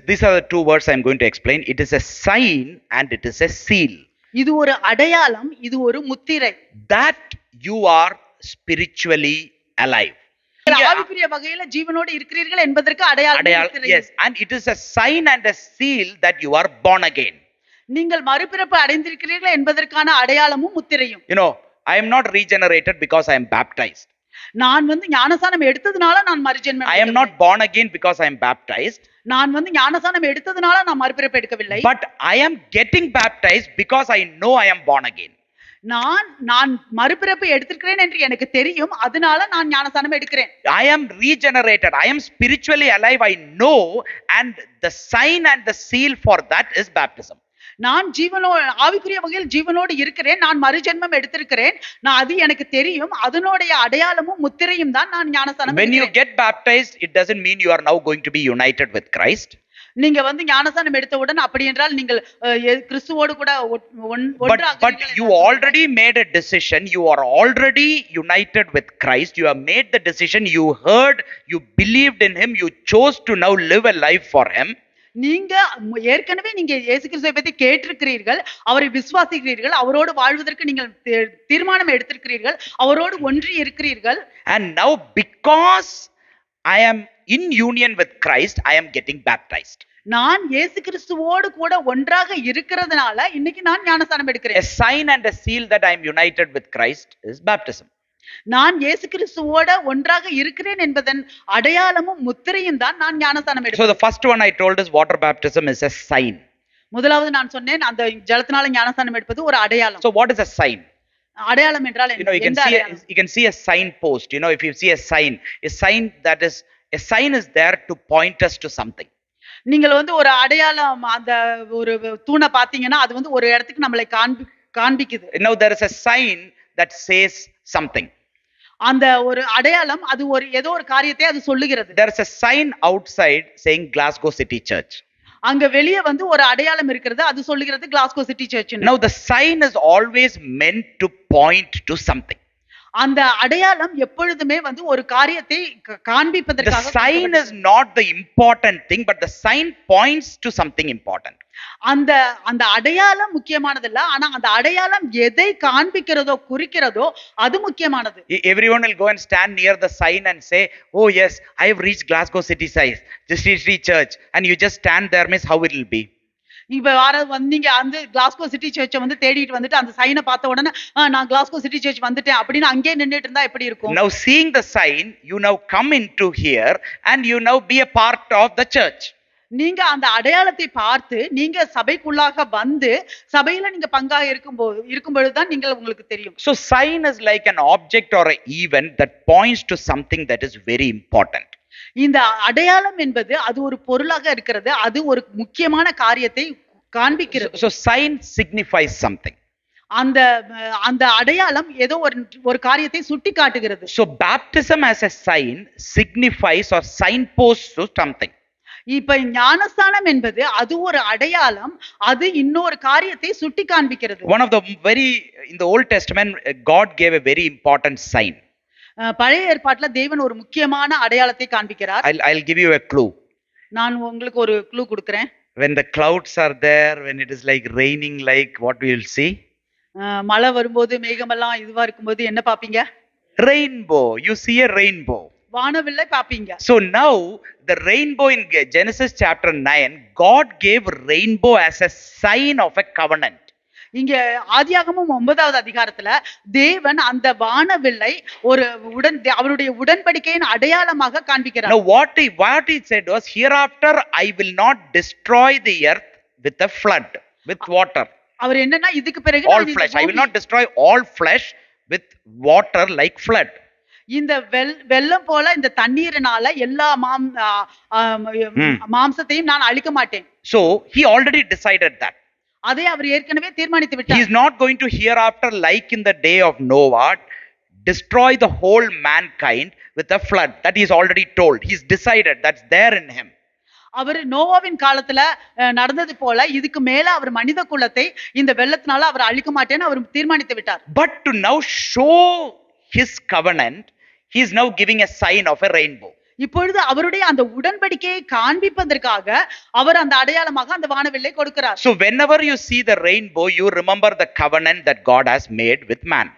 these are the two words I'm going to explain. It is a sign and it is a seal. இது ஒரு அடையாளம், இது ஒரு முத்திரை. That you are spiritually alive. ஆவிக்குரிய வகையில ஜீவனோடு இருக்கிறீர்கள் என்பதற்கு அடையாளம். Yes, and it is a sign and a seal that you are born again. நீங்கள் மறுபிறப்பு அடைந்திருக்கிறீர்கள் என்பதற்கான அடையாளமும் முத்திரையும். I am not regenerated because I am baptized. நான் வந்து ஞானஸ்நானம் எடுத்ததனால நான் மறுஜென்மம். I am not born again because I am baptized. நான் வந்து ஞானஸ்நானம் எடுத்ததனால நான் மறுபிறப்பு எடுக்கவில்லை. But I am getting baptized because I know I am born again. நான் மறுபிறப்பு எடுத்திருக்கிறேன் என்று எனக்கு தெரியும், அதனால நான் ஞானஸ்நானம் எடுக்கிறேன். I am regenerated, I am spiritually alive, I know, and the sign and the seal for that is baptism. நான் ஆவிக்குரிய வகையில் ஜீவனோடு இருக்கிறேன், நான் மறுஜென்மம் எடுத்திருக்கிறேன், நான் அது எனக்கு தெரியும், அதனுடைய அடையாளமும் முத்திரையும் தான் நான் ஞானஸ்நானம். When you get baptized, it doesn't mean you are now going to be united with Christ. நீங்க வந்து ஞானஸ்நானம் எடுத்தவுடன் அப்படி என்றால் நீங்கள் கிறிஸ்துவோடு கூட ஒன்றாக. But you already made a decision, you are already united with Christ, you have made the decision, you heard, you believed in him, you chose to now live a life for him. நீங்க ஏற்கனவே நீங்க இயேசு கிறிஸ்துவை பற்றி கேட்டிருக்கிறீர்கள், அவரை விசுவாசிக்கிறீர்கள், அவரோடு வாழ்வதற்கு நீங்கள் தீர்மானம் எடுத்திருக்கிறீர்கள், அவரோடு ஒன்றி இருக்கிறீர்கள். And now because I am in union with Christ, I am getting baptized. நான் இயேசு கிறிஸ்துவோடு கூட ஒன்றாக இருக்கிறதுனால இன்னைக்கு நான் ஞானஸ்நானம் எடுக்கிறேன். A sign and a seal that I am united with Christ is baptism. நான் இயேசு கிறிஸ்துவோட ஒன்றாக இருக்கிறேன் என்பதன் அடையாளமும் முத்திரையும் தான் நான் ஞானஸ்நானம் எடுக்கிறேன். So the first one I told is water baptism is a sign. முதலாவது நான் சொன்னேன் அந்த ஜலத்தினால ஞானஸ்நானம் எடுப்பது ஒரு அடையாளம். So what is a sign? அடையாளம் என்றால் என்ன? You can see a sign post. If you see a sign is there to point us to something. நீங்கள் வந்து ஒரு அடையாளம், அந்த ஒரு தூணை பாத்தீங்கன்னா அது வந்து ஒரு இடத்துக்கு நம்மளை காண்பிக்குது. Now there is a sign that says something. அந்த ஒரு அடையாளம் அது ஒரு ஏதோ ஒரு காரியத்தை அது சொல்லுகிறது. There is a sign outside saying Glasgow City Church. அங்க வெளியே வந்து ஒரு அடையாளம் இருக்கிறது, அது சொல்லுகிறது Glasgow City Church. Now the sign is always meant to point to something. அந்த அடையாளம் எப்பொழுதுமே வந்து ஒரு காரியத்தை காண்பிப்பதற்காக. The sign is not the important thing, but the sign points to something important. அந்த அடையாளம் முக்கியமானது இல்ல, ஆனா அந்த அடையாளம் எதை காண்பிக்கிறதோ குறிக்கிறதோ அது முக்கியமானது. Everyone will go and stand near the sign and say, oh yes, I have reached Glasgow City Church, and you just stand there, means how it will be. இப்ப வந்தீங்க அந்த கிளாஸ்கோ சிட்டி சர்ச்சை வந்து தேடிட்டு வந்துட்டு அந்த சைனை பார்த்த உடனே நான் கிளாஸ்கோ சிட்டி சர்ச் வந்துட்டேன் அப்படின்னு அங்கேயே நின்னுட்டு இருந்தா எப்படி இருக்கும்? Now seeing the sign, you now come into here and you now be a part of the church. நீங்க அந்த அடையாளத்தை பார்த்து நீங்க சபைக்குள்ளாக வந்து சபையில நீங்க பங்காக இருக்கும் பொழுதுதான் நீங்கள் உங்களுக்கு தெரியும். So sign is like an object or an event that points to something that is very important. இந்த அடையாளம் என்பது அது ஒரு பொருளாக இருக்கிறது, அது ஒரு முக்கியமான காரியத்தை காண்பிக்கிறது. So sign signifies something. அந்த அடையாளம் ஏதோ ஒரு காரியத்தை சுட்டி காட்டுகிறது. So baptism as a sign signifies or signposts to something. இப்ப ஞானஸ்தானம் என்பது அது ஒரு அடையாளம், அது இன்னொரு காரியத்தை சுட்டி காண்பிக்கிறது. One of the very, in the Old Testament, God gave a very important sign. பழைய ஏற்பாட்டுல தேவன் ஒரு முக்கியமான அடையாளத்தை காண்பிக்கிறார். I'll give you a clue. நான் உங்களுக்கு ஒரு க்ளூ கொடுக்கிறேன். When the clouds are there, when it is like raining, like what we will see? மழை வரும்போது மேகமெல்லாம் இதுவா இருக்கும்போது என்ன பாப்பீங்க? Rainbow. You see a rainbow. வானவில்லை பாப்பீங்க. So now the rainbow in Genesis chapter 9, God gave rainbow as a sign of a covenant. இங்க ஆதியாகமம் 9வது அதிகாரத்துல தேவன் அந்த வானவில்லை ஒரு அவருடைய உடன்படிக்கையின் அடையாளமாக காண்பிக்கிறார். Now what he said was, hereafter I will not destroy the earth with a flood, with water. அவர் என்னன்னா இதுக்கு பிறகு All flesh. I will not destroy all flesh with water like flood. இந்த வெள்ளம் போல இந்த தண்ணீரினால எல்லா மாம்சத்தையும் நான் அழிக்க மாட்டேன். So he already decided that. அதை அவர் ஏற்கனவே தீர்மானித்து விட்டார். He is not going to hereafter, like in the day of Noah, destroy the whole mankind with a flood. That he is already told. He's decided. That's there in him. அவர் நோவாவின் காலத்துல நடந்தது போல இதுக்கு மேல அவர் மனித குலத்தை இந்த வெள்ளத்தினால அவர் அழிக்க மாட்டேன்னு அவர் தீர்மானித்து விட்டார். But to now show his covenant, he is now giving a sign of a rainbow. இப்பொழுது அவருடைய அந்த உடன்படிக்கையை காண்பிப்பதற்காக அவர் அந்த அடையாளமாக அந்த வானவில்லை கொடுக்கிறார். So whenever you see the rainbow, you remember the covenant that God has made with man.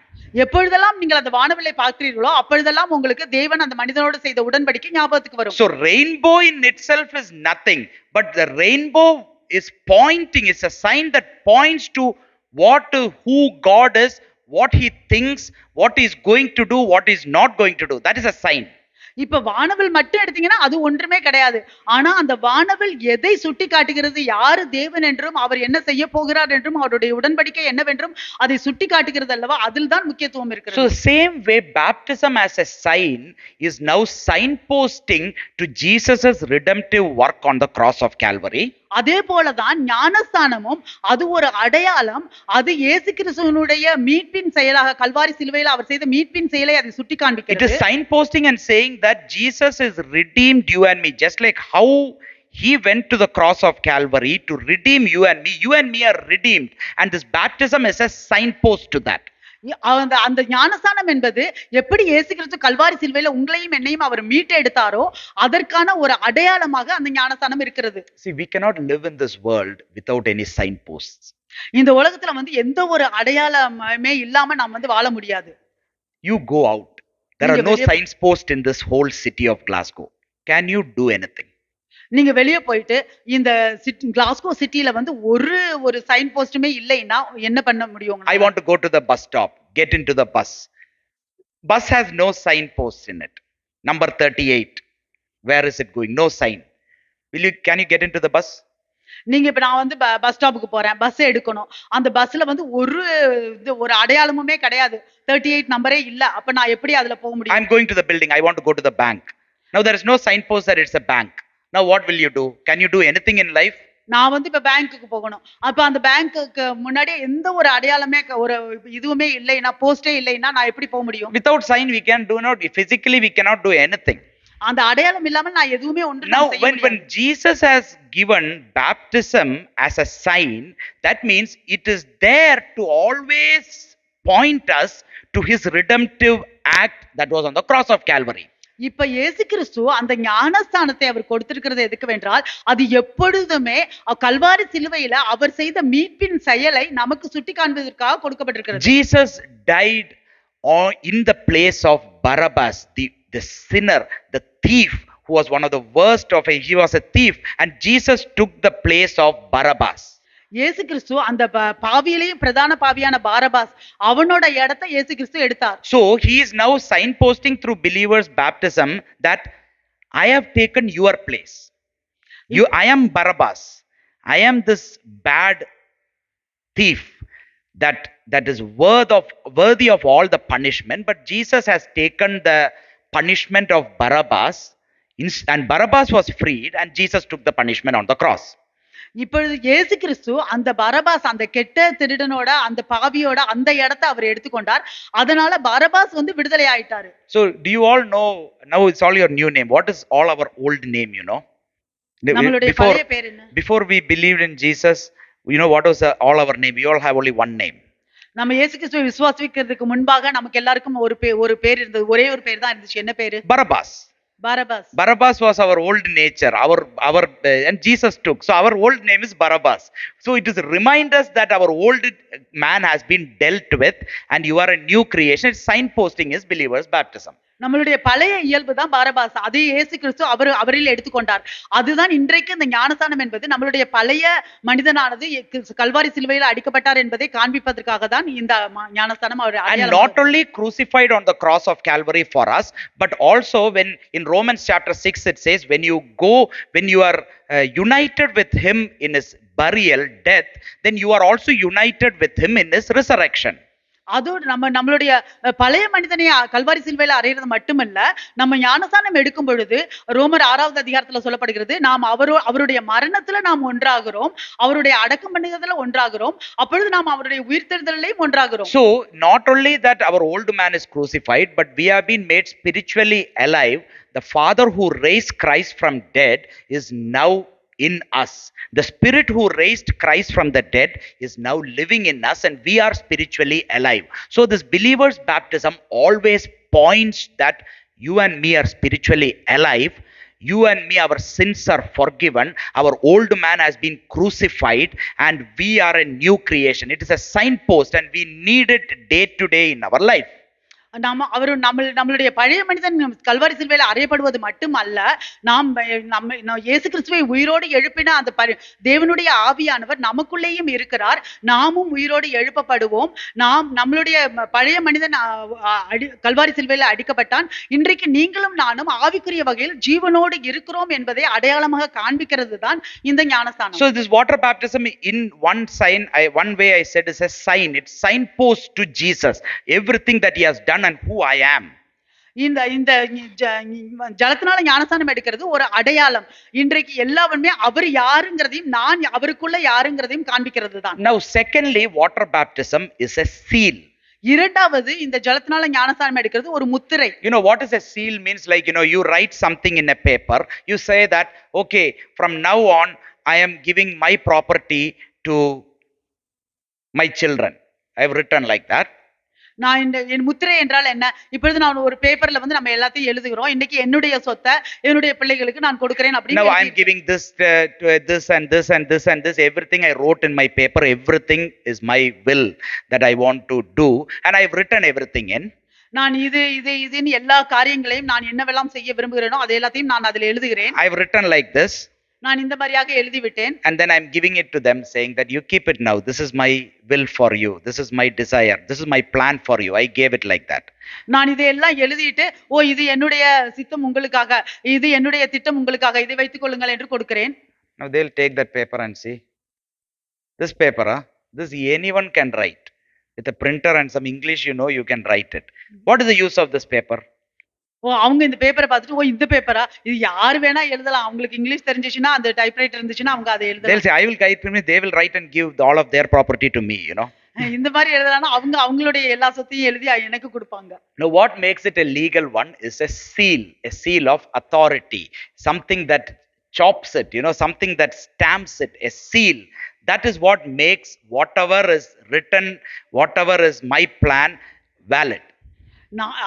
எப்பொழுதெல்லாம் நீங்கள் அந்த வானவில்லை பார்க்கிறீர்களோ அப்பொழுதெல்லாம் உங்களுக்கு தேவன் அந்த மனிதனோடு செய்த உடன்படிக்கை ஞாபகத்துக்கு வரும். So rainbow in itself is nothing, but the rainbow is pointing, is a sign that points to who God is, what he thinks, what he is going to do, what he is not going to do. That is a sign. இப்ப வானவில் மட்டும் எடுத்தீங்கன்னா அது ஒன்றுமே கிடையாது. ஆனா அந்த வானவில் எதை சுட்டி காட்டுகிறது? யாரு தேவன் என்றும் அவர் என்ன செய்ய போகிறார் என்றும் அவருடைய உடன்படிக்கை என்னவென்றும் அதை சுட்டி காட்டுகிறது அல்லவா? அதில் தான் முக்கியத்துவம் இருக்கிறது. So same way baptism as a sign is now signposting to Jesus's redemptive work on the cross of Calvary. அதே போலதான் ஞானஸ்தானமும் அது ஒரு அடையாளம், அது இயேசு கிறிஸ்துவினுடைய மீட்பின் செயலாக கல்வாரி சிலுவையில் அவர் செய்த மீட்பின் செயலை அதை சுட்டி காண்பிக்கிறது. It is signposting and saying that Jesus is redeemed you and me, just like how he went to the cross of Calvary to redeem you and me. You and me are redeemed, and this baptism is a signpost to that. அந்த ஞானஸ்தானம் என்பது எப்படி இயேசு கிறிஸ்து கல்வாரி சிலுவையில உங்களையும் என்னையும் அவர் மீட்டு எடுத்தாரோ அதற்கான ஒரு அடையாளமாக அந்த ஞானஸ்தானம் இருக்கிறது. See, we cannot live in this world without any signposts. இந்த உலகத்துல எந்த ஒரு அடையாளமே இல்லாம நாம் வாழ முடியாது. You go out. There are no signposts in this whole city of Glasgow. Can you do anything? நீங்க வெளியே போயிட்டு இந்த கிளாஸ்கோ சிட்டில ஒரு சைன் போஸ்டுமே இல்லைன்னா என்ன பண்ண முடியும்? I want to go to the bus stop, get into the bus. Bus has no signposts in it. Number 38. Where is it going? No sign. Can you get into the bus? நீங்க இப்ப நான் bus ஸ்டாப்புக்கு போறேன், bus எடுக்கணும். அந்த பஸ்ல ஒரு அடையாளமுமே கிடையாது. 38 நம்பரே இல்ல. அப்ப நான் எப்படி அதுல போக முடியும்? I'm going to the building. I want to go to the bank. Now there is no signpost that it's a bank. Now what will you do? Can you do anything in life? நான் இப்ப பேங்க்குக்கு போகணும். அப்ப அந்த பேங்க்குக்கு முன்னாடி எந்த ஒரு அடையாளமே ஒரு இதுவுமே இல்லைன்னா, போஸ்டே இல்லைன்னா நான் எப்படி போக முடியும்? Without sign we can do not, physically we cannot do anything. அந்த அடையாளம் இல்லாம நான் எதுவுமே ஒன்று Now when Jesus has given baptism as a sign, that means it is there to always point us to his redemptive act that was on the cross of Calvary. இப்ப இயேசு கிறிஸ்து அந்த ஞானஸ்தானத்தை அவர் கொடுத்திருக்கிறது எதுக்கு வென்றால் அது எப்பொழுதுமே கல்வாரி சிலுவையில அவர் செய்த மீட்பின் செயலை நமக்கு சுட்டி காண்பதற்காக கொடுக்கப்பட்டிருக்கிறது. Jesus died in the place of Barabbas, the sinner, the thief, who was one of the worst of it. He was a thief, and Jesus took the place of Barabbas. இயேசு கிறிஸ்து அந்த பாவியிலேயும் பிரதான பாவியான பாரபாஸ் அவனோட இடத்தை இயேசு கிறிஸ்து எடுத்தார். So he is now signposting through believers baptism that I have taken your place. I am Barabbas. I am this bad thief that is worthy of all the punishment, but Jesus has taken the punishment of Barabbas, and Barabbas was freed, and Jesus took the punishment on the cross. இப்பொழுது இயேசு கிறிஸ்து அந்த பரபாஸ் அந்த கெட்ட திருடனோட அந்த பாவியோட அந்த இடத்தை அவர் எடுத்துக்கொண்டார். அதனால பரபாஸ் விடுதலை ஆயிட்டாரு. So do you all know, now it's all your new name. What is all our old name, you know? நம்மளுடைய Before, பழைய பேர் என்ன? before we believed in Jesus, you know what was all our name? We all have only one name. நம்ம இயேசு கிறிஸ்துவை விசுவாசிக்கிறதுக்கு முன்பாக நமக்கு எல்லாருக்கும் ஒரு பேர் இருந்தது. ஒரே ஒரு பேர் தான் இருந்துச்சு. என்ன பேரு? Barabbas. Parabas. Barabbas was our old nature, our and Jesus took. So our old name is Barabbas. So it is remind us that our old man has been dealt with, and you are a new creation. Signposting is believers' baptism. நம்மளுடைய பழைய இயல்பு தான் பரபாஸ். அதே இயேசு கிறிஸ்து அவரில் எடுத்துக்கொண்டார். அதுதான் இன்றைக்கு இந்த ஞானஸ்தானம் என்பது நம்மளுடைய பழைய மனிதனானது கல்வாரி சிலுவையில் அடிக்கப்பட்டார் என்பதை காண்பிப்பதற்காக தான் இந்த ஞானஸ்தானம் அவர். And not only crucified on the cross of Calvary for us, but also when in Romans chapter 6 it says, when you are united with him in his burial, death, then you are also united with him in his resurrection. அதோடு நம்மளுடைய பழைய மனிதனை கல்வாரி சிலுவையில அறையிறது மட்டுமல்ல, நம்ம ஞானஸ்தானம் எடுக்கும் பொழுது ரோமர் 6வது அதிகாரத்துல சொல்லப்படுகிறது, நாம் அவருடைய மரணத்துல நாம் ஒன்றாகிறோம், அவருடைய அடக்கம் பண்ணுகிறதுல ஒன்றாகிறோம், அப்பொழுது நாம் அவருடைய உயிர்த்தெழுதலிலும் ஒன்றாகிறோம். So not only that our old man is crucified, but we have been made spiritually alive. The Father who raised Christ from dead is now in us. The Spirit who raised Christ from the dead is now living in us, and we are spiritually alive. So this believer's baptism always points that you and me are spiritually alive. You and me, our sins are forgiven. Our old man has been crucified, and we are a new creation. It is a signpost, and we need it day to day in our life. நம்மளுடைய பழைய மனிதன் கல்வாரி சிலுவையில் அறையப்படுவது மட்டுமல்ல, நம்ம இயேசு கிறிஸ்துவை உயிரோடு எழுப்பின அந்த தேவனுடைய ஆவியானவர் நமக்குள்ளேயும் இருக்கிறார். நாமும் உயிரோடு எழுப்பப்படுவோம். நம்மளுடைய பழைய மனிதன் கல்வாரி சிலுவையில் அடிக்கப்பட்டான். இன்றைக்கு நீங்களும் நானும் ஆவிக்குரிய வகையில் ஜீவனோடு இருக்கிறோம் என்பதை அடையாளமாக காண்பிக்கிறது தான் இந்த ஞானஸ்தானம். So this water baptism, in one way I said, is a sign. It's signpost to Jesus. Everything that he has done and who I am. இந்த ஜலத்தினால ஞானஸ்தானம் எடுக்கிறது ஒரு அடையாளம். இன்றைக்கு எல்லாமே அவர் யாருங்கிறதையும் நான் அவருக்குள்ள யாருங்கிறதையும் காண்பிக்கிறது தான். Now secondly, water baptism is a seal. இரண்டாவது, இந்த ஜலத்தினால ஞானஸ்தானம் எடுக்கிறது ஒரு முத்திரை. You know what is a seal means? Like, you write something in a paper, you say that, okay, from now on I am giving my property to my children. I have written like that. நான் என் முத்திரை என்றால் என்ன? இப்பொழுது நான் ஒரு பேப்பர்ல நம்ம எல்லாத்தையும் எழுதுகிறோம். இன்னைக்கு என்னுடைய சொத்தை என்னுடைய பிள்ளைகளுக்கு நான் கொடுக்கிறேன் அப்படி. Now I am giving this to this and this and this and this. Everything I wrote in my paper, everything is my will that I want to do, and I have written everything in. நான் இதுன்னு எல்லா காரியங்களையும் நான் என்னவெல்லாம் செய்ய விரும்புகிறேனோ அதை எல்லாத்தையும் நான் அதில் எழுதுகிறேன். I have written like this. நான் இந்த மாதிரியாக எழுதி விட்டேன். And then I am giving it to them, saying that you keep it now. This is my will for you. This is my desire. This is my plan for you. I gave it like that. நான் இதையெல்லாம் எழுதிட்டு, இது என்னுடைய சித்தம் உங்களுக்காக, இது என்னுடைய திட்டம் உங்களுக்காக, இதை வைத்துக் கொள்ளுங்கள் என்று கொடுக்கிறேன். Now they'll take that paper and see. This paper, this anyone can write. With a printer and some English, you can write it. What is the use of this paper? அவங்க இந்த பேப்பரை பார்த்துட்டு, இந்த பேப்பரா, இது யார் வேணா எழுதலாம். அவங்களுக்கு இங்கிலீஷ் தெரிஞ்சிச்சுன்னா, அந்த டைப்ரைட்டர் இருந்துச்சுன்னா அவங்க அதை எழுதலாம். They'll say, I will guide me. They will write and give all of their property to me, இந்த மாதிரி எழுதலாம்னா அவங்களுடைய எல்லா சொத்தையும் எழுதி எனக்கு கொடுப்பாங்க. Now what makes it a legal one is a seal of authority, something that chops it, something that stamps it, a seal. That is what makes whatever is written, whatever is my plan, valid.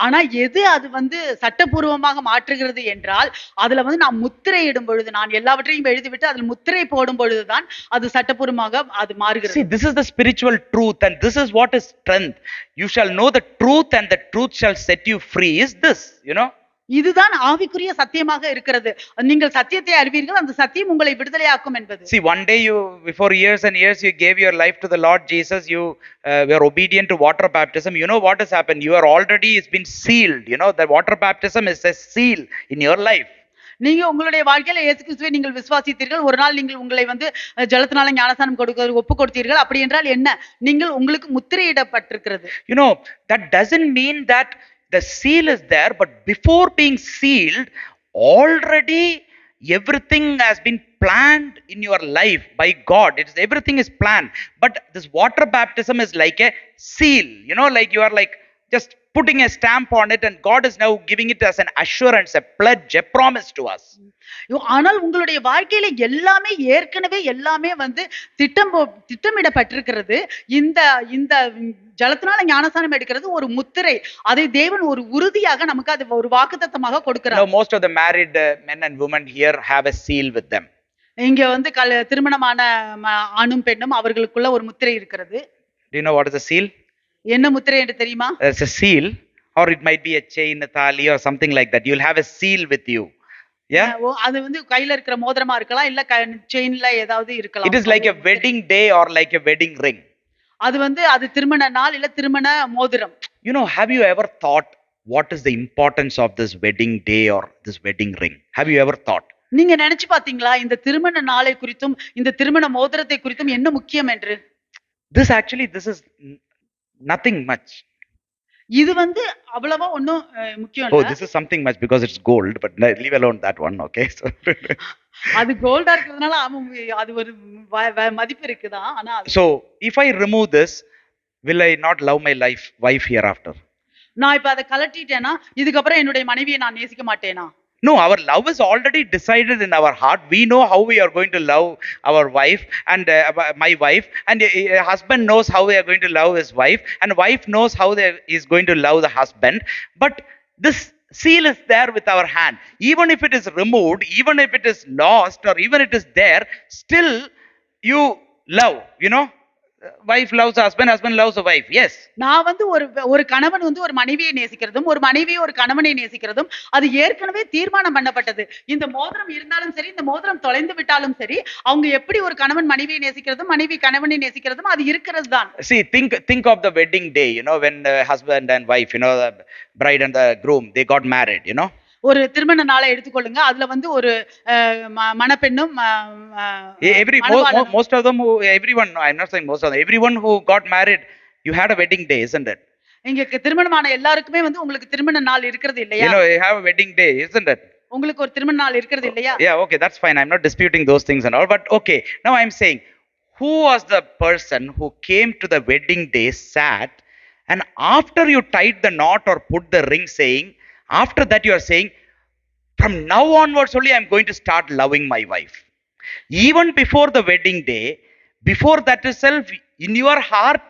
ஆனா எது அது சட்டபூர்வமாக மாற்றுகிறது என்றால், அதுல நான் முத்திரை இடும் பொழுது, நான் எல்லாவற்றையும் எழுதிவிட்டு அதில் முத்திரை போடும் பொழுதுதான் அது சட்டபூர்வமாக அது மாறுகிறது. See, this is the spiritual truth, and this is what is strength. You shall know the truth, and the truth shall set you free. Is this, இதுதான் ஆவிக்குரிய சத்தியமாக இருக்கிறது. நீங்கள் சத்தியத்தை அறிவீர்கள், அந்த சத்தியம் உங்களை விடுதலையாக்கும் என்பது. See, one day before years and years, you gave your life to the Lord Jesus. You were obedient to water baptism. You know what has happened? You are already, it's been sealed. The water baptism is a seal in your life. நீங்க உங்களுடைய வாழ்க்கையில இயேசு கிறிஸ்துவை நீங்கள் விசுவாசித்தீர்கள். ஒரு நாள் நீங்கள் உங்களை ஜலத்தினால ஞானஸ்நானம் ஒப்பு கொடுத்தீர்கள். அப்படி என்றால் என்ன? நீங்கள் உங்களுக்கு முத்திரையிடப்பட்டிருக்கிறது. That doesn't mean that the seal is there, but before being sealed, already everything has been planned in your life by God. Everything is planned, but this water baptism is like a seal. Like you are like just putting a stamp on it, and God is now giving it as an assurance, a pledge, a promise to us. ஆனால் உங்களுடைய வாழ்க்கையில எல்லாமே ஏற்கனவே எல்லாமே வந்து திட்டமிடப்பட்டிருக்கிறது. இந்த இந்த ஜலத்தினால ஞானஸ்நானம் எடுக்கிறது ஒரு முத்திரை. அதை தேவன் ஒரு உறுதியாக நமக்கு அது ஒரு வாக்குத்தத்தமாக கொடுக்கிறார். Now most of the married men and women here have a seal with them. இங்க வந்து திருமணமான ஆணும் பெண்ணும் அவர்களுக்குள்ள ஒரு முத்திரை இருக்கிறது. Do you know what is a seal? என்ன முத்திரை என்று தெரியுமா? It's a seal, or it might be a chain, a thali, or something like that. You'll have a seal with you. Yeah, அது வந்து கையில இருக்கிற மோதிரமா இருக்கலாம், இல்ல செயின்ல ஏதாவது இருக்கலாம். it is like a wedding day or like a wedding ring. அது வந்து அது திருமண நாள் இல்ல திருமண மோதிரம். You know, have you ever thought what is the importance of this wedding day or this wedding ring? Have you ever thought? நீங்க நினைச்சு பாத்தீங்களா இந்த திருமண நாளை குறித்தும் இந்த திருமண மோதிரத்தை குறித்தும் என்ன முக்கியம் என்று? This is nothing much. இது வந்து அவ்வளவா ஒண்ணும் முக்கியம் Oh, இல்ல. this is something much because it's gold, but leave alone that one, okay? So அது கோல்டா இருக்கிறதுனால அது ஒரு மதிப்பு இருக்குதான். ஆனா so if I remove this, will I not love my wife hereafter? நான் இப்ப அதை கலட்டிட்டேனா இதுக்கப்புறம் என்னுடைய மனைவியை நான் நேசிக்க மாட்டேனா? No, our love is already decided in our heart. We know how we are going to love our wife and my wife, and a husband knows how they are going to love his wife, and wife knows how they is going to love the husband. But this seal is there with our hand. Even if it is removed, even if it is lost, or even it is there, still you love, you know. Wife loves husband, husband loves a wife. Yes. நான் வந்து ஒரு கணவன் வந்து ஒரு மனைவியை நேசிக்கிறதும் ஒரு மனைவி ஒரு கணவனை நேசிக்கிறதும் அது ஏற்கனவே தீர்மானம் பண்ணப்பட்டது. இந்த மோதிரம் இருந்தாலும் சரி இந்த மோதிரம் தொலைந்து விட்டாலும் சரி அவங்க எப்படி ஒரு கணவன் மனைவியை நேசிக்கிறதும் மனைவி கணவனை நேசிக்கிறதும் அது இருக்கிறது தான். See, think of the wedding day, you know, when the husband and wife, you know, the bride and the groom, they got married, you know. ஒரு திருமண நாளை எடுத்துக்கொள்ளுங்க. அதுல வந்து ஒரு மணப்பெண்ணும் most of them everyone, I'm not saying most of them, everyone who got married, you had a wedding day, isn't it? இங்க திருமணமான எல்லாருக்குமே வந்து உங்களுக்கு திருமண நாள் இருக்கிறது இல்லையா? You know, you have a wedding day, isn't it? உங்களுக்கு ஒரு திருமண நாள் இருக்கிறது இல்லையா? Yeah, okay, that's fine. I'm not disputing those things and all, but okay. Now I'm saying, who was the person who came to the wedding day, sat, and after you tied the knot or put the ring, saying, after that you are saying, from now onwards only I'm going to start loving my wife. Even before the wedding day, before that itself, in your heart,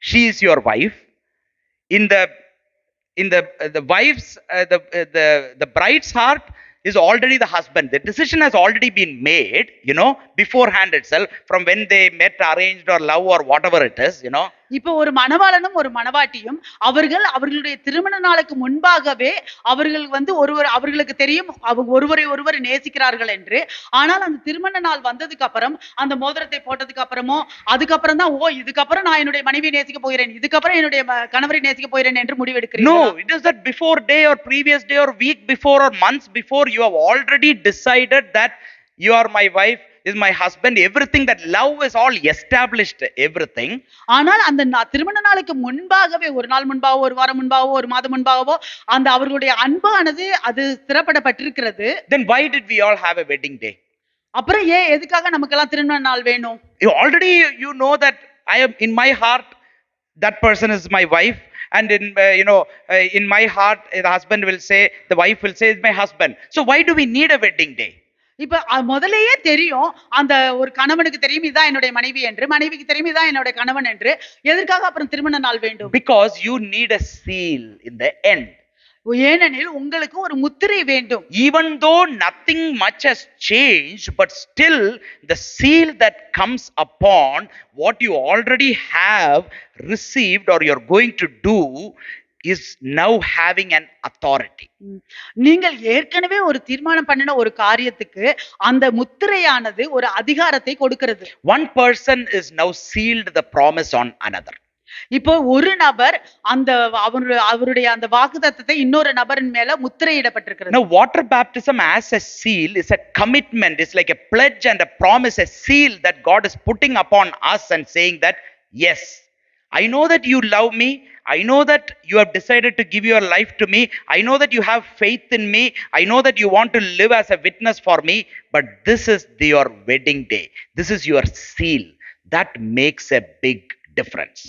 she is your wife. In the wife's the bride's heart is already the husband. The decision has already been made, you know, beforehand itself, from when they met, arranged, or love, or whatever it is, you know. இப்போ ஒரு மணவாளனும் ஒரு மணவாட்டியும் அவர்களுடைய திருமண நாளுக்கு முன்பாகவே அவர்கள் வந்து அவர்களுக்கு தெரியும் அவங்க ஒருவரை நேசிக்கிறார்கள் என்று. ஆனால் அந்த திருமண நாள் வந்ததுக்கு அப்புறம் அந்த மோதிரத்தை போட்டதுக்கு அப்புறமோ அதுக்கப்புறம் தான் இதுக்கப்புறம் நான் என்னுடைய மனைவியை நேசிக்க போகிறேன், இதுக்கப்புறம் என்னுடைய கணவரை நேசிக்க போகிறேன் என்று முடிவெடுக்கிறீங்க. No, it is that before day or previous day or week before or months before you have already decided that you are my wife, is my husband, everything, that love is all established, everything. ஆனால் அந்த திருமண நாளுக்கு முன்பாகவே ஒரு நாள் முன்பாகவோ ஒரு வாரம் முன்பாகவோ ஒரு மாதம் முன்பாகவோ அந்த அவர்களுடைய அன்பானது அது ஸ்திரப்படப்பட்டிருக்கிறது. Then why did we all have a wedding day? அப்புறம் எதுக்காக நமக்கெல்லாம் திருமண நாள் வேணும்? You already you know that I am in my heart, that person is my wife, and in in my heart the husband will say, the wife will say, is my husband. So why do we need a wedding day? இப்ப முதலையே தெரியும், அந்த ஒரு கணவனுக்கு தெரியும் இதான் என்னுடைய மனைவி என்று, மனைவிக்கு தெரியும் இதான் என்னுடைய கணவன் என்று, எதற்காக அப்புறம் திருமண நாள் வேண்டும்? Because you need a seal in the end. ஏனெனில் உங்களுக்கு ஒரு முத்திரை வேண்டும். Even though nothing much has changed, but still the seal that comes upon what you already have received or you're going to do is now having an authority. நீங்கள் ஏற்கனவே ஒரு தீர்மானம் பண்ணின ஒரு காரியத்துக்கு அந்த முத்திரையானது ஒரு அதிகாரத்தை கொடுக்கிறது. One person is now sealed the promise on another. இப்போ ஒரு நபர் அந்த அவருடைய அந்த வாக்குத்தத்தத்தை இன்னொரு நபரின் மேல முத்திரையிடப்பட்டிருக்கிறது. Now water baptism as a seal is a commitment, it's like a pledge and a promise, a seal that God is putting upon us and saying that yes, I know that you love me, I know that you have decided to give your life to me, I know that you have faith in me, I know that you want to live as a witness for me, but this is your wedding day, this is your seal. That makes a big difference.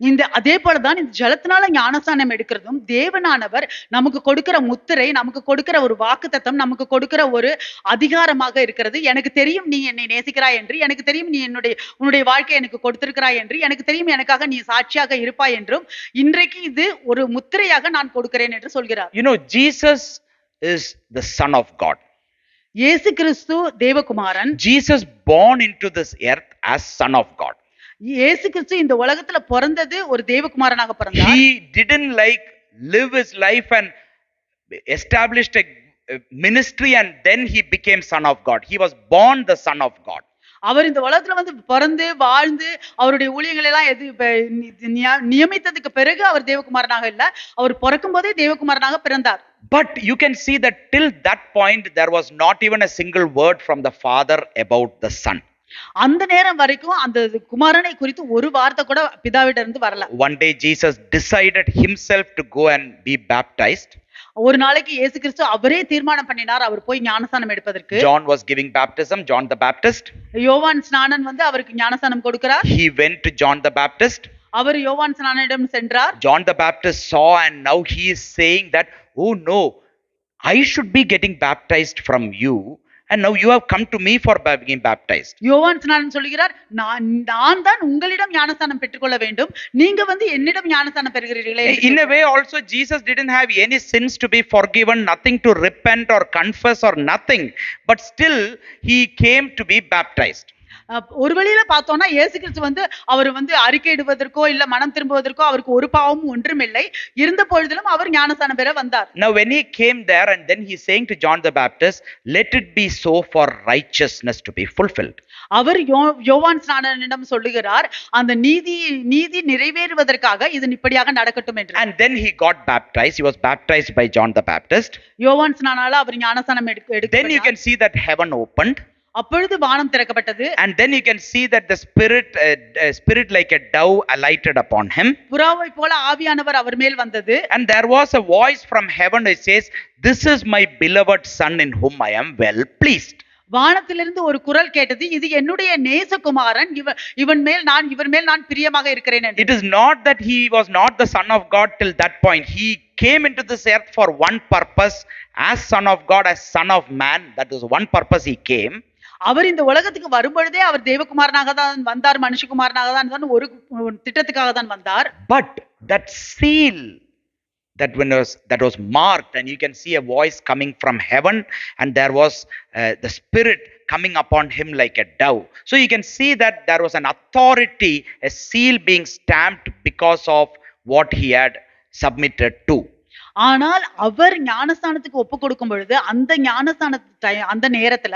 இந்த அதே போலதான் இந்த ஜலத்தினால ஞானஸ்நானம் எடுக்கிறதும் தேவனானவர் நமக்கு கொடுக்கிற முத்திரை, நமக்கு கொடுக்கிற ஒரு வாக்குத்தத்தம், நமக்கு கொடுக்கிற ஒரு அதிகாரமாக இருக்கிறது. எனக்கு தெரியும் நீ என்னை நேசிக்கிறாய் என்று, எனக்கு தெரியும் நீ உன்னுடைய வாழ்க்கையை எனக்கு கொடுத்திருக்கிறாய் என்று, எனக்கு தெரியும் எனக்காக நீ சாட்சியாக இருப்பாய் என்றும், இன்றைக்கு இது ஒரு முத்திரையாக நான் கொடுக்கிறேன் என்று சொல்கிறார். You know, Jesus is the Son of God. இயேசு கிறிஸ்து தேவகுமாரன். Jesus born into this earth as Son of God. இயேசு கிறிஸ்து இந்த உலகத்துல பிறந்தது ஒரு தேவகுமாரனாக பிறந்தார். He didn't like live his life and established a ministry and then he became Son of God. He was born the Son of God. அவர் இந்த உலகத்துல வந்து பிறந்து வாழ்ந்து அவருடைய ஊழியங்கள் எல்லாம் நியமித்ததுக்கு பிறகு அவர் தேவகுமாரனாக இல்ல, அவர் பிறக்கும் போதே தேவகுமாரனாக பிறந்தார். But you can see that till that point there was not even a single word from the Father about the Son. அந்த நேரம் வரைக்கும் அந்த குமாரனை குறித்து ஒரு வார்த்தை கூட பிதாவிட்ட இருந்து வரல. One day Jesus decided himself to go and be baptized. ஒரு நாளைக்கு இயேசு கிறிஸ்து அவரே தீர்மானம் பண்ணினார் அவர் போய் ஞானஸ்நானம் எடுப்பதற்கு. John was giving baptism, John the Baptist. யோவான் ஸ்நானன் வந்து அவருக்கு ஞானஸ்நானம் கொடுக்கிறார். He went to John the Baptist. அவர் யோவான் ஸ்நானனிடம் சென்றார். John the Baptist saw and now he is saying that, oh no, I should be getting baptized from you and now you have come to me for being baptized. யோவான் ஸ்நானன் சொல்கிறார், நான் தான் உங்களிடம் ஞானஸ்நானம் பெற்றுக்கொள்ள வேண்டும், நீங்க வந்து என்னிடம் ஞானஸ்நானம் பெறுகிறீர்களே. In a way also Jesus didn't have any sins to be forgiven, nothing to repent or confess or nothing, but still he came to be baptized. ஒரு வழியில பார்த்தோம்னா இயேசு கிறிஸ்து வந்து அவர் வந்து அறிக்கையிடுவதற்கோ இல்ல மனம் திரும்புவதற்கோ அவருக்கு ஒரு பாவமும் ஒன்றுமில்லை, இருந்த பொழுதிலும் அவர் ஞானஸ்நானம் பெற வந்தார். Now when he came there and then he is saying to John the Baptist, let it be so for righteousness to be fulfilled. அவர் யோவான் ஸ்நானனிடம் சொல்லுகிறார், அந்த நீதி நிறைவேறுவதற்காக இது இப்படியாக நடக்கட்டும் என்று. And then he got baptized. He was baptized by John the Baptist. யோவான் ஸ்நானால அவர் ஞானஸ்நானம் எடுக்க. Then you can see that heaven opened. அப்பொழுது வானம் திறக்கப்பட்டது. And then you can see that the spirit like a dove alighted upon him. புறாவை போல ஆவியானவர் அவர் மேல் வந்தது. And there was a voice from heaven which says, this is my beloved son in whom I am well pleased. வானத்திலிருந்து ஒரு குரல் கேட்டது, இது என்னுடைய நேசகுமாரன், இவர் மேல் நான் பிரியமாக இருக்கிறேன் என்று. It is not that he was not the son of God till that point. He came into this earth for one purpose, as son of God, as son of man. That was one purpose he came. அவர் இந்த உலகத்துக்கு வரும்பொழுதே அவர் தேவகுமாரனாக தான் வந்தார், மனுஷகுமாரனாக தான் ஒரு திட்டத்துக்காக தான் வந்தார். But that seal that was marked, and you can see a voice coming from heaven, and there was the spirit coming upon him like a dove. So you can see that there was an authority, a seal being stamped because of what he had submitted to. ஆனால் அவர் ஞானஸ்தானத்துக்கு ஒப்பு கொடுக்கும் பொழுது அந்த அந்த நேரத்துல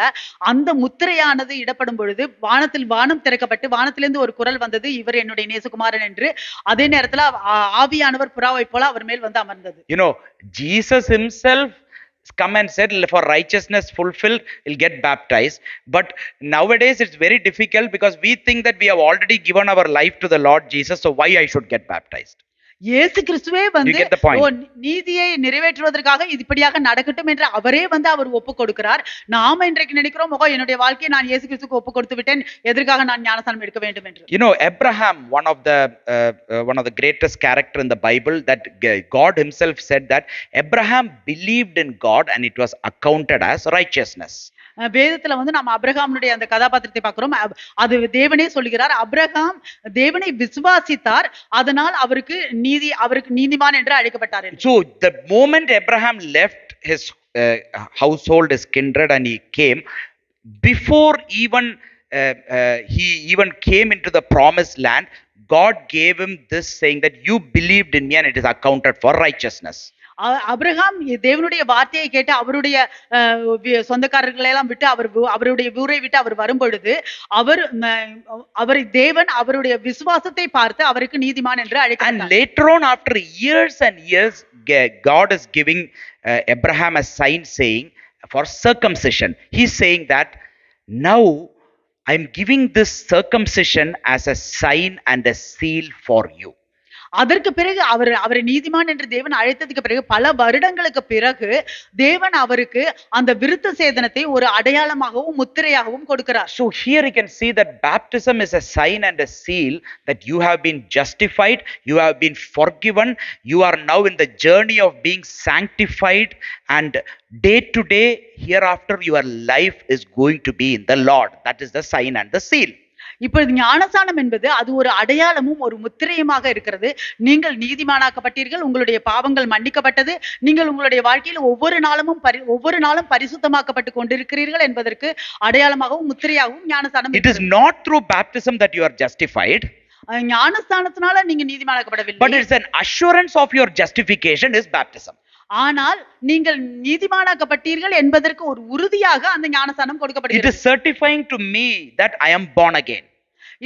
அந்த முத்திரையானது இடப்படும் பொழுது வானம் திறக்கப்பட்டு வானத்திலிருந்து ஒரு குரல் வந்தது, இவர் என்னுடைய நேசகுமாரன் என்று. அதே நேரத்துல ஆவியானவர் புறாவை போல அவர் மேல் வந்து அமர்ந்தது. You know, Jesus himself come and said, for righteousness fulfilled, he'll get baptized. But nowadays it's very difficult because we think that we have already given our life to the Lord Jesus, so why I should get baptized? இயேசு கிறிஸ்துவே வந்து நீதியை நிறைவேற்றுவதற்காக இது இப்படியாக நடக்கட்டும் என்று அவரே வந்து அவர் ஒப்பு கொடுக்கிறார். நாம இன்றைக்கு நினைக்கிறோம், என்னுடைய வாழ்க்கையை நான் இயேசு கிறிஸ்துக்கு ஒப்பு கொடுத்து விட்டேன், எதற்காக நான் ஞானஸ்நானம் எடுக்க வேண்டும் என்று. You know, Abraham, one of the greatest character in the Bible, that God himself said that Abraham believed in God and it was accounted as righteousness. வேதத்துல வந்து நம்ம அப்ரஹாமுடைய அந்த கதாபாத்திரத்தை பார்க்கிறோம். அது தேவனே சொல்கிறார், அப்ரஹாம் தேவனை விசுவாசித்தார், அதனால் அவருக்கு நீதிமான் என்று அழைக்கப்பட்டார். So the moment Abraham left his household, his kindred, and he came, before even he even came into the promised land, God gave him this saying that you believed in me and it is accounted for righteousness. Abraham தேவனுடைய வார்த்தையை கேட்டு அவருடைய சொந்தக்காரர்களை எல்லாம் விட்டு அவருடைய ஊரை விட்டு அவர் வரும்பொழுது அவரை தேவன் அவருடைய விசுவாசத்தை பார்த்து அவருக்கு நீதிமான் என்று அழைக்கிறார். And later on, after years and years, God is giving Abraham a sign saying for circumcision. He's saying that now I'm giving this circumcision as a sign and a seal for you. அதற்கு பிறகு அவரை நீதிமான் என்று தேவன் அழைத்ததுக்கு பிறகு பல வருடங்களுக்கு பிறகு தேவன் அவருக்கு அந்த விருத்த சேதனத்தை ஒரு அடையாளமாகவும் முத்திரையாகவும் கொடுக்கிறார். So here you can see that baptism is a sign and a seal that you have been justified, you have been forgiven, you are now in the journey of being sanctified, and day to day hereafter your life is going to be in the Lord. That is the sign and the seal. இப்பொழுது ஞானஸ்நானம் என்பது அது ஒரு அடையாளமும் ஒரு முத்திரையுமாக இருக்கிறது. நீங்கள் நீதிமானாக்கப்பட்டீர்கள், உங்களுடைய பாவங்கள் மன்னிக்கப்பட்டது, நீங்கள் உங்களுடைய வாழ்க்கையில் ஒவ்வொரு நாளும் பரிசுத்தமாக்கப்பட்டு கொண்டிருக்கிறீர்கள் என்பதற்கு அடையாளமாகவும் முத்திரையாகவும் ஞானஸ்நானம். It is not through baptism that you are justified, ஞானஸ்நானத்தினால நீங்க நீதிமானாக்கப்படவில்லை, but it's an assurance of your justification is baptism. ஆனால் நீங்கள் நீதிமானாக்கப்பட்டீர்கள் என்பதற்கு ஒரு உறுதியாக அந்த ஞானஸ்நானம் It கொடுக்கப்படுகிறது. is certifying to me that I am born again.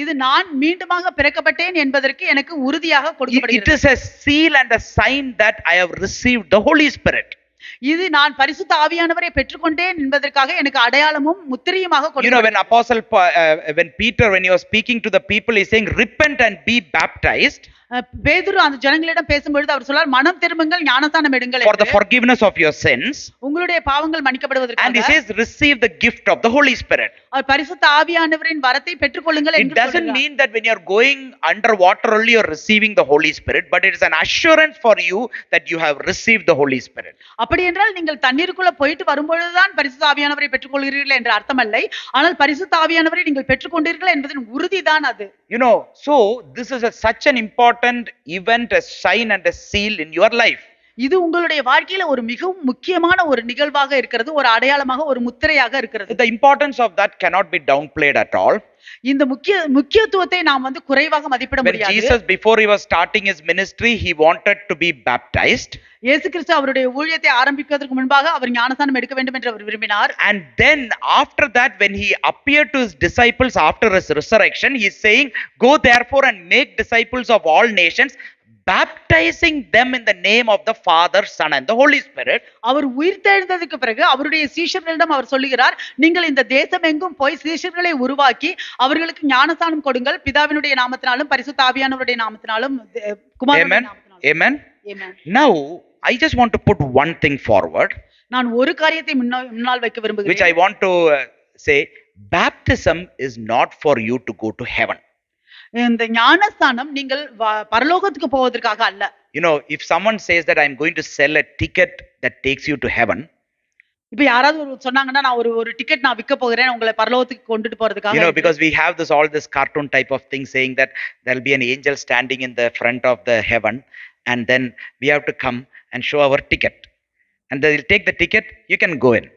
இது நான் மீண்டுமாக பிறக்கப்பட்டேன் என்பதற்கு எனக்கு உறுதியாக It கொடுக்கப்படுகிறது. is a seal and a sign that I have received the Holy Spirit. இது நான் பரிசுத்த ஆவியானவரை பெற்றுக்கொண்டேன் என்பதற்காக எனக்கு அடையாளமும் முத்திரையுமாக You know, கொடுக்கப்படுகிறது. when Peter, when he was speaking to the people, he is saying, repent and be baptized பேதுரு அந்த ஜனங்களிடம் பேசும்பொழுது அவர் சொல்றார், மனம் திரும்புங்கள், ஞானஸ்நானம் எடுங்கள் for the என்று. forgiveness of your sins. உங்களுடைய பாவங்கள் And he மன்னிக்கப்படுவதற்காக says, receive the gift of the Holy Spirit. அவர் பரிசுத்த ஆவியானவரின் வரத்தை பெற்றுக்கொள்ளுங்கள் It என்று doesn't சொல்கிறார். mean that when you are going underwater only you are receiving the Holy Spirit, but it is an assurance for you that you have received the Holy Spirit. அப்படி என்றால் நீங்கள் தண்ணீருக்குள்ள போயிட்டு வரும்பொழுதுதான் பரிசுத்த ஆவியானவரை பெற்றுக்கொள்கிறீர்கள் என்ற அர்த்தம் இல்லை. ஆனால் பரிசுத்த ஆவியானவரை நீங்கள் பெற்றுக்கொண்டீர்கள் என்பதன் உறுதிதான் அது. You know, so this is such an important event, a sign and a seal in your life. இது உங்களுடைய வாழ்க்கையில ஒரு மிகவும் முக்கியமான ஒரு நிகழ்வாக இருக்கிறது, ஒரு அடையாளமாக, ஒரு முத்திரையாக இருக்கிறது. The importance of that cannot be downplayed at all. இந்த முக்கியத்துவத்தை நாம் குறைவாக மதிப்பிட When முடியாது. Jesus, before he was starting his ministry, he wanted to be baptized. இயேசு கிறிஸ்து அவருடைய ஊழியத்தை ஆரம்பிப்பதற்கு முன்பாக அவர் ஞானஸ்நானம் எடுக்க வேண்டும் என்று அவர் விரும்பினார். And then after that, when he appeared to his disciples after his resurrection, he is saying, go therefore and make disciples of all nations, baptizing them in the name of the Father, Son and the Holy Spirit. அவர் உயிர்த்தெழுந்ததுக்கு பிறகு அவருடைய சீஷர்களிடம் அவர் சொல்லுகிறார், நீங்கள் இந்த தேசம் எங்கும் போய் சீஷர்களை உருவாக்கி அவர்களுக்கு ஞானஸ்நானம் கொடுங்கள், பிதாவினுடைய நாமத்தினாலும் பரிசுத்த ஆவியானவருடைய நாமத்தினாலும் குமாரனுடைய Amen. நாமத்தினாலும். Amen. Amen. Now, I just want to put one thing forward, நான் ஒரு காரியத்தை முன்னால் வைக்க which விரும்புகிறேன். I want to say, baptism is not for you to go to heaven. இந்த ஞானஸ்நானம் நீங்கள் பரலோகத்துக்கு போவதற்காக அல்ல. You know, if someone says that I'm going to sell a ticket that takes you to heaven, இப்ப யாராவது சொன்னாங்கன்னா நான் ஒரு டிக்கெட் நான் விற்க போகிறேன் உங்களை பரலோகத்துக்கு கொண்டுட்டு போறதுக்காக. you know, because we have all this cartoon type of thing saying that there'll be an angel standing in the front of the heaven, and then we have to come and show our ticket, and they'll take the ticket, you can go in,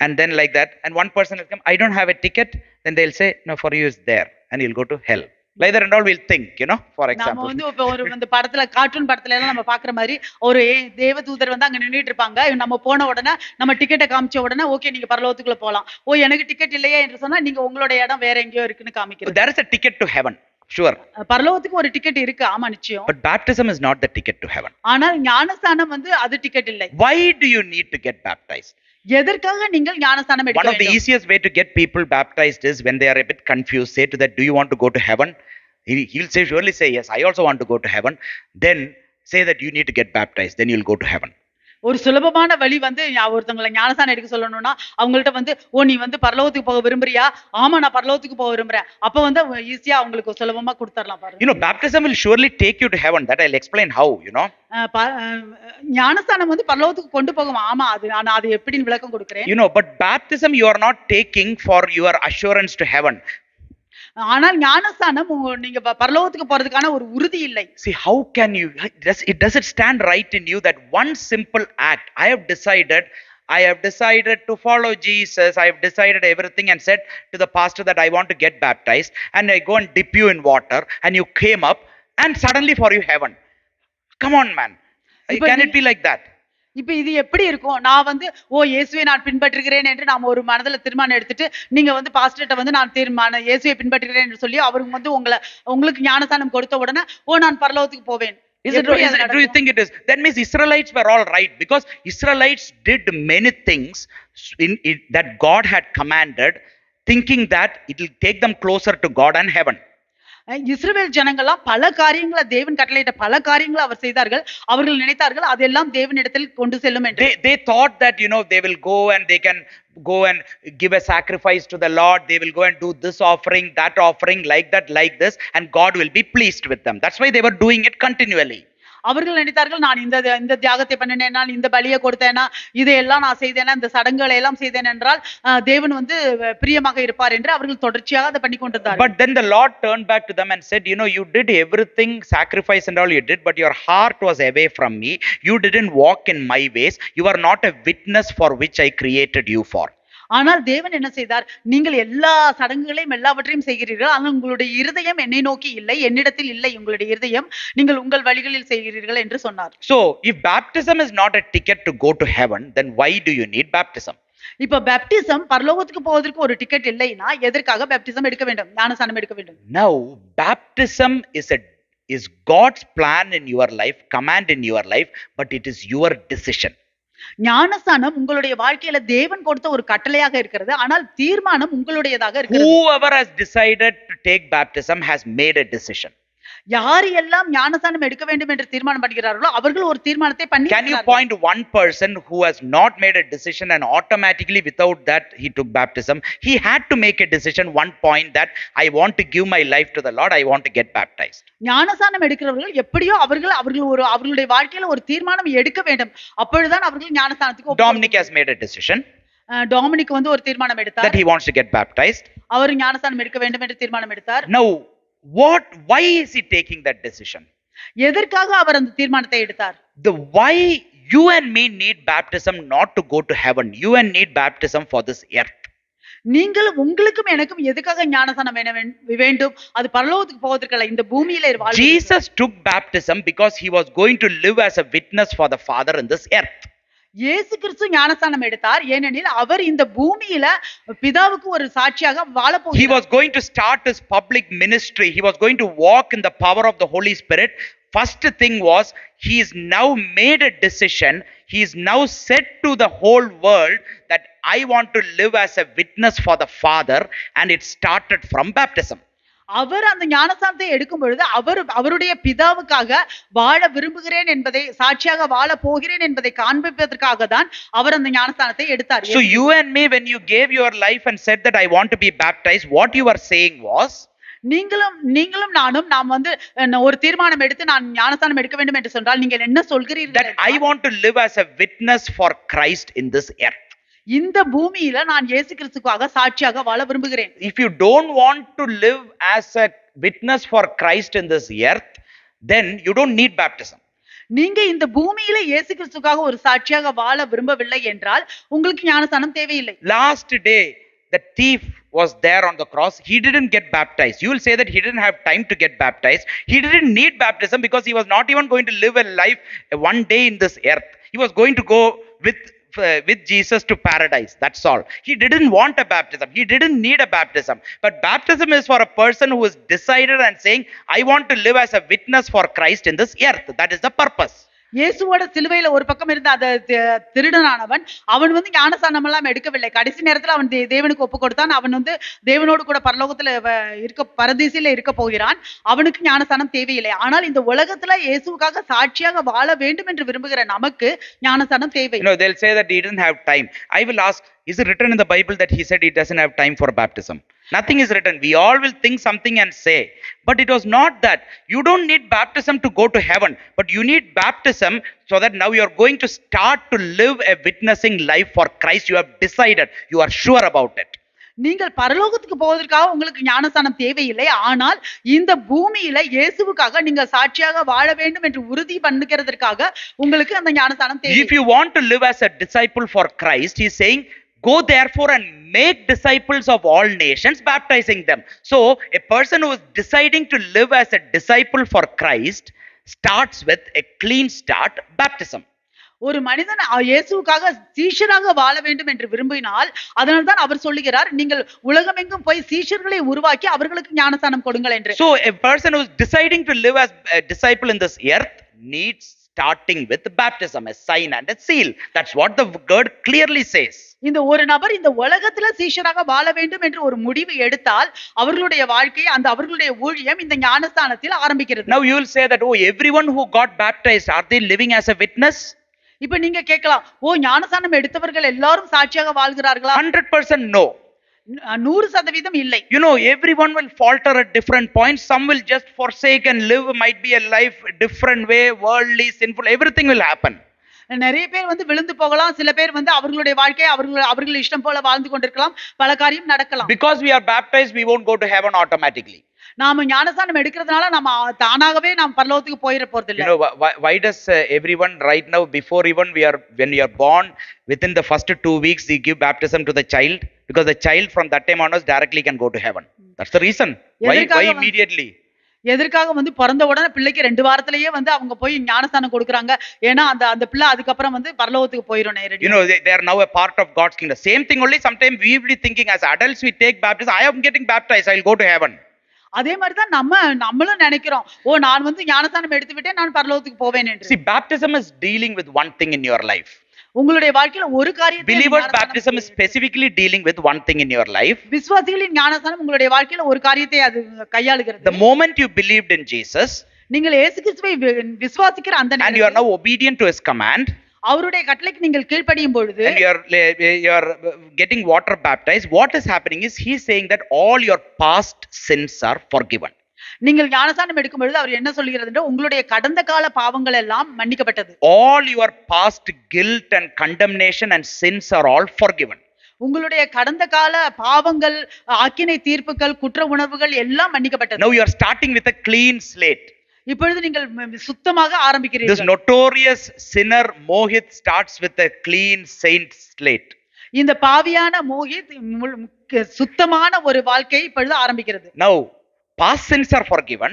and then like that, and one person will come, I don't have a ticket, then they'll say, no, for you is there, and you'll go to hell. Like that and all we'll think, you know, for நாம example. இப்ப இந்த படத்துல cartoon படத்துல எல்லாம் நம்ம பாக்குற மாதிரி ஒரு தேவதூதர் அங்க நின்னுட்டு இருப்பாங்க. நம்ம போன உடனே நம்ம டிக்கெட்டை காமிச்ச உடனே ஓகே நீங்க பரலோகத்துக்குள்ள போலாம். எனக்கு டிக்கெட் இல்லையா என்று சொன்னா நீங்க உங்களோட இடம் வேற எங்கேயோ இருக்குன்னு காமிக்கிறது. There is a ticket to heaven, sure, பரலோகத்துக்கு ஒரு டிக்கெட் இருக்கு, ஆமா நிச்சயம். but baptism is not the ticket to heaven. ஆனால் ஞானஸ்நானம் அது டிக்கெட் இல்லை. Why do you need to get baptized? எதற்காக நீங்கள் ஞானஸ்நானம் One எடுக்க of the வேண்டும்? easiest way to get people baptized is when they are a bit confused, say to that, do you want to go to heaven? He'll surely say, yes, I also want to go to heaven. Then say that you need to get baptized, then you'll go to heaven. ஒரு சுலபமான வழி ஒருத்தவங்களை ஞானஸ்நானம் எடுக்க சொல்லணும்னா அவங்கள்ட்ட நீ பரலோகத்துக்கு போக விரும்புறியா? ஆமா நான் பரலோகத்துக்கு போக விரும்புறேன். அப்ப ஈஸியா அவங்களுக்கு சுலபமா கொடுத்துடலாம் பாருங்க. You know, baptism will surely take you to heaven. That I'll explain how, you know. ஞானஸ்நானம் பரலோகத்துக்கு கொண்டு போகும். ஆமா நான் அது எப்படின்னு விளக்கம் கொடுக்கிறேன். You know, but baptism you are not taking for your assurance to heaven. ஆனால் ஞானஸ்நானம் நீங்க பரலோகத்துக்கு போறதுக்கான ஒரு உறுதி இல்லை. See, how can you, does it stand right in you that one simple act, I have decided to follow Jesus, I have decided everything and said to the pastor that I want to get baptized, and I go and dip you in water and you came up and suddenly for you heaven. Come on, man. Can it be like that? இப்ப இது எப்படி இருக்கும்? நான் இயேசுவை நான் பின்பற்றுகிறேன் என்று நாம ஒரு மனதுல தீர்மானம் எடுத்துட்டு நீங்க பாஸ்டர்ட்ட நான் இயேசுவை பின்பற்றுகிறேன் என்று சொல்லி அவருக்கு உங்களுக்கு ஞானஸ்நானம் கொடுத்த உடனே நான் பரலோகத்துக்கு போவேன். Do you think it is? That means Israelites were all right, because Israelites did many things that God had commanded, thinking that it will take them closer to God and heaven. இஸ்ரவேல் ஜனங்கள்லாம் பல காரியங்களை தேவன் கட்டளையிட்ட பல காரியங்களை அவர் செய்தார்கள். அவர்கள் நினைத்தார்கள் அதெல்லாம் தேவனிடத்தில் கொண்டு செல்லும் என்று. They thought that, they will go and they can go and give a sacrifice to the Lord. They will go and do this offering, that offering, like that, like this, and God will be pleased with them. That's why they were doing it continually. அவர்கள் நினைத்தார்கள் நான் இந்த தியாகத்தை பண்ணினேன், நான் இந்த பலியை கொடுத்தேனா, இதையெல்லாம் நான் செய்தேனா, இந்த சடங்குகளை எல்லாம் செய்தேன் என்றால் தேவன் பிரியமாக இருப்பார் என்று அவர்கள் தொடர்ச்சியாக அதை பண்ணி கொண்டிருந்தார்கள். But then the Lord turned back to them and said, you did everything, sacrifice and all you did, but your heart was away from me. You didn't walk in my ways. You are not a witness for which I created you for. ஆனால் தேவன் என்ன செய்தார்? நீங்கள் எல்லா சடங்குகளையும் எல்லாவற்றையும் செய்கிறீர்கள், ஆனால் உங்களுடைய இருதயம் என்னை நோக்கி இல்லை, என்னிடத்தில் இல்லை உங்களுடைய இருதயம், நீங்கள் உங்கள் வழிகளில் செய்கிறீர்கள் என்று சொன்னார். So if baptism is not a ticket to go to heaven, then why do you need baptism? இப்ப பேப்டிசம் பரலோகத்துக்கு போவதற்கு ஒரு டிக்கெட் இல்லைனா எதற்காக பேப்டிசம் எடுக்க வேண்டும், ஞானஸ்நானம் எடுக்க வேண்டும்? Now baptism is God's plan in your life, command in your life, but it is your decision. ஞானஸ்நானம் உங்களுடைய வாழ்க்கையில தேவன் கொடுத்த ஒரு கட்டளையாக இருக்கிறது, ஆனால் தீர்மானம் உங்களுடையதாக இருக்கிறது. Whoever has decided to take baptism has made a decision. யார் எல்லாம் ஞானஸ்நானம் எடுக்க வேண்டும் என்று தீர்மானம் பண்ணுகிறார்களோ அவர்கள் ஒரு தீர்மானத்தை பண்ணி. Can you point one person who has not made a decision and automatically without that he took baptism? He had to make a decision, one point, that I want to give my life to the Lord, I want to get baptized. ஞானஸ்நானம் எடுக்கிறவர்கள் எப்படியோ அவர்களுடைய வாழ்க்கையில ஒரு தீர்மானம் எடுக்க வேண்டும், அப்பொழுதுதான் அவர்கள் ஞானஸ்நானத்துக்கு. Dominic has made a decision. Dominic ஒரு தீர்மானம் எடுத்தார் that he wants to get baptized. அவர் ஞானஸ்நானம் எடுக்க வேண்டும் என்று தீர்மானம் எடுத்தார். Now why is he taking that decision? எதற்காக அவர் அந்த தீர்மானத்தை எடுத்தார்? The why you and me need baptism not to go to heaven. You and need baptism for this earth. நீங்களும் உங்களுக்கும் எனக்கும் எதுக்காக ஞானஸ்நானம் வேண்டும்? அது பரலோகத்துக்கு போவதற்கல்ல, இந்த பூமியில வாழ்வதற்கு. Jesus took baptism because he was going to live as a witness for the Father in this earth. இயேசு கிறிஸ்து ஞானஸ்நானம் எடுத்தார் ஏனெனில் அவர் இந்த பூமியில பிதாவுக்கு ஒரு சாட்சியாக வாழ போகிறார். He was going to start his public ministry. He was going to walk in the power of the Holy Spirit. First thing was, he is now made a decision. He is now said to the whole world that I want to live as a witness for the Father, and it started from baptism. அவர் அந்த ஞானஸ்நானத்தை எடுக்கும் பொழுது அவருடைய பிதாவுக்காக வாழ விரும்புகிறேன் என்பதை, சாட்சியாக வாழ போகிறேன் என்பதை காண்பிப்பதற்காக தான் அவர் அந்த ஞானஸ்நானத்தை எடுத்தார். So you and me, when you gave your life and said that I want to be baptized, what you were saying was, நீங்களும் நாம் ஒரு தீர்மானம் எடுத்து நான் ஞானஸ்நானம் எடுக்க வேண்டும் என்று சொன்னால் நீங்கள் என்ன சொல்கிறீர்கள்? that I want to live as a witness for Christ in this earth. இந்த பூமியில நான் இயேசு கிறிஸ்துவுக்காக சாட்சியாக வாழ விரும்புகிறேன். If you don't want to live as a witness for Christ in this earth, then you don't need baptism. நீங்க இந்த பூமியில இயேசு கிறிஸ்துவுக்காக ஒரு சாட்சியாக வாழ விரும்பவில்லை என்றால் உங்களுக்கு ஞானஸ்நானம் தேவையில்லை. Last day the thief was there on the cross. He didn't get baptized. You will say that he didn't have time to get baptized. He didn't need baptism because he was not even going to live a life one day in this earth. He was going to go with Jesus to paradise. That's all. He didn't want a baptism. He didn't need a baptism. But baptism is for a person who is decided and saying, I want to live as a witness for Christ in this earth. That is the purpose. இயேசுவோட சிலுவையில ஒரு பக்கம் இருந்த அந்த திருடனானவன் அவன் ஞானஸ்நானம் எல்லாம் எடுக்கவில்லை. கடைசி நேரத்துல அவன் தேவனுக்கு ஒப்பு கொடுத்தான். அவன் தேவனோடு கூட பரலோகத்துல பரதீசில இருக்க போகிறான். அவனுக்கு ஞானஸ்நானம் தேவையில்லை. ஆனால் இந்த உலகத்துல இயேசுவுக்காக சாட்சியாக வாழ வேண்டும் என்று விரும்புகிற நமக்கு ஞானஸ்நானம் தேவை. They'll say that he didn't have time. I will ask, is it written in the Bible that he said he doesn't have time for baptism? Nothing is written. We all will think something and say, but it was not that. You don't need baptism to go to heaven, but you need baptism so that now you are going to start to live a witnessing life for Christ. You have decided, you are sure about it. நீங்கள் பரலோகத்துக்கு போவதற்காக உங்களுக்கு ஞானஸ்நானம் தேவையில்லை. ஆனால் இந்த பூமியில இயேசுவுக்காக நீங்கள் சாட்சியாக வாழ வேண்டும் என்று உறுதி பண்ணுகிறதற்காக உங்களுக்கு அந்த ஞானஸ்நானம் தேவை. If you want to live as a disciple for Christ, he is saying, go therefore and make disciples of all nations, baptizing them. So a person who is deciding to live as a disciple for Christ starts with a clean start, baptism. ஒரு மனிதன் இயேசுவுக்காக சீஷராக வாழ வேண்டும் என்று விரும்பினால் அதனால்தான் அவர் சொல்லுகிறார், நீங்கள் உலகமெங்கும் போய் சீஷர்களை உருவாக்கி அவர்களுக்கு ஞானஸ்நானம் கொடுங்கள் என்று. So a person who is deciding to live as a disciple in this earth needs starting with baptism, a sign and a seal. That's what the word clearly says. இந்த ஒரு நபர் இந்த உலகத்துல சீஷராக வாழ வேண்டும் என்று ஒரு முடிவு எடுத்தால் அவர்களுடைய வாழ்க்கை அந்த அவர்களுடைய ஊழியம் இந்த ஞானஸ்தானத்தில் ஆரம்பிக்கிறது. Now you will say that, oh, everyone who got baptized, are they living as a witness? இப்ப நீங்க கேட்கலாம், ஓ ஞானஸ்தானம் எடுத்தவர்கள் எல்லாரும் சாட்சியாக வாழ்கிறார்களா? 100% no. 100% இல்லை. You know, everyone will falter at different points. Some will just forsake and live, might be a life different way, worldly, sinful, everything will happen. நிறைய பேர் வந்து விழுந்து போகலாம், சில பேர் வந்து அவர்களுடைய வாழ்க்கையை அவர்கள் இஷ்டம் போல வாழ்ந்து கொண்டிருக்கலாம், பல காரியம் நடக்கலாம். Because we are baptized, we won't go to heaven automatically. நாம ஞானஸ்தானம் எடுக்கிறதுனால நம்ம தானாகவே நாம் பரலோகத்துக்கு போயிட போறது இல்ல. You know, why does everyone right now, before even when you are born, within the first 2 weeks they give baptism to the child? Because the child from that time onwards directly can go to heaven. That's the reason. Why immediately? எதற்காக வந்து பிறந்த உடனே பிள்ளைக்கு 2 வாரத்திலேயே வந்து அவங்க போய் ஞானஸ்தானம் கொடுக்கறாங்க? ஏன்னா அந்த பிள்ளை அதுக்கப்புறம் வந்து பரலோகத்துக்கு போயிடும் நேரடியா. You know, they are now a part of God's kingdom. Same thing only, sometimes we will be thinking as adults we take baptism, I am getting baptized, I will go to heaven. அதே மாதிரி தான் நம்மளும் நினைக்கிறோம், ஓ நான் வந்து ஞானஸ்தானம் எடுத்து விட்டேன், நான் பரலோகத்துக்கு போவேன் என்று. See, baptism is dealing with one thing in your life. உங்களுடைய வாழ்க்கையில ஒரு காரியத்தை Believers baptism is specifically dealing with one thing in your life. விசுவாசிகளின் ஞானஸ்தானம் உங்களுடைய வாழ்க்கையில ஒரு காரியத்தை அது கையாளுகிறது. The moment you believed in Jesus, நீங்கள் இயேசு கிறிஸ்துவை விசுவாசிக்கிற அந்த நேரத்தில், and you are now obedient to his command, அவருடைய கட்டளைக்கு நீங்கள் கீழ்ப்படியும் பொழுது, and you are getting water baptized, what is happening is he is saying that all your past sins are forgiven. நீங்கள் ஞானஸ்தானம் எடுக்கும் பொழுது அவர் என்ன சொல்கிறது என்றால், உங்களுடைய கடந்த கால பாவங்கள் எல்லாம் மன்னிக்கப்பட்டது. All your past guilt and condemnation and sins are all forgiven. உங்களுடைய கடந்த கால பாவங்கள், ஆக்கினை தீர்ப்புகள், குற்ற உணர்வுகள் எல்லாம் மன்னிக்கப்பட்டது. Now you are starting with a clean slate. இப்பொழுது நீங்கள் சுத்தமாக ஆரம்பிக்கிறீர்கள். This notorious sinner Mohit starts with a clean saint slate. இந்த பாவியான மோகித் சுத்தமான ஒரு வாழ்க்கை இப்பொழுது ஆரம்பிக்கிறது. Now past sins are forgiven,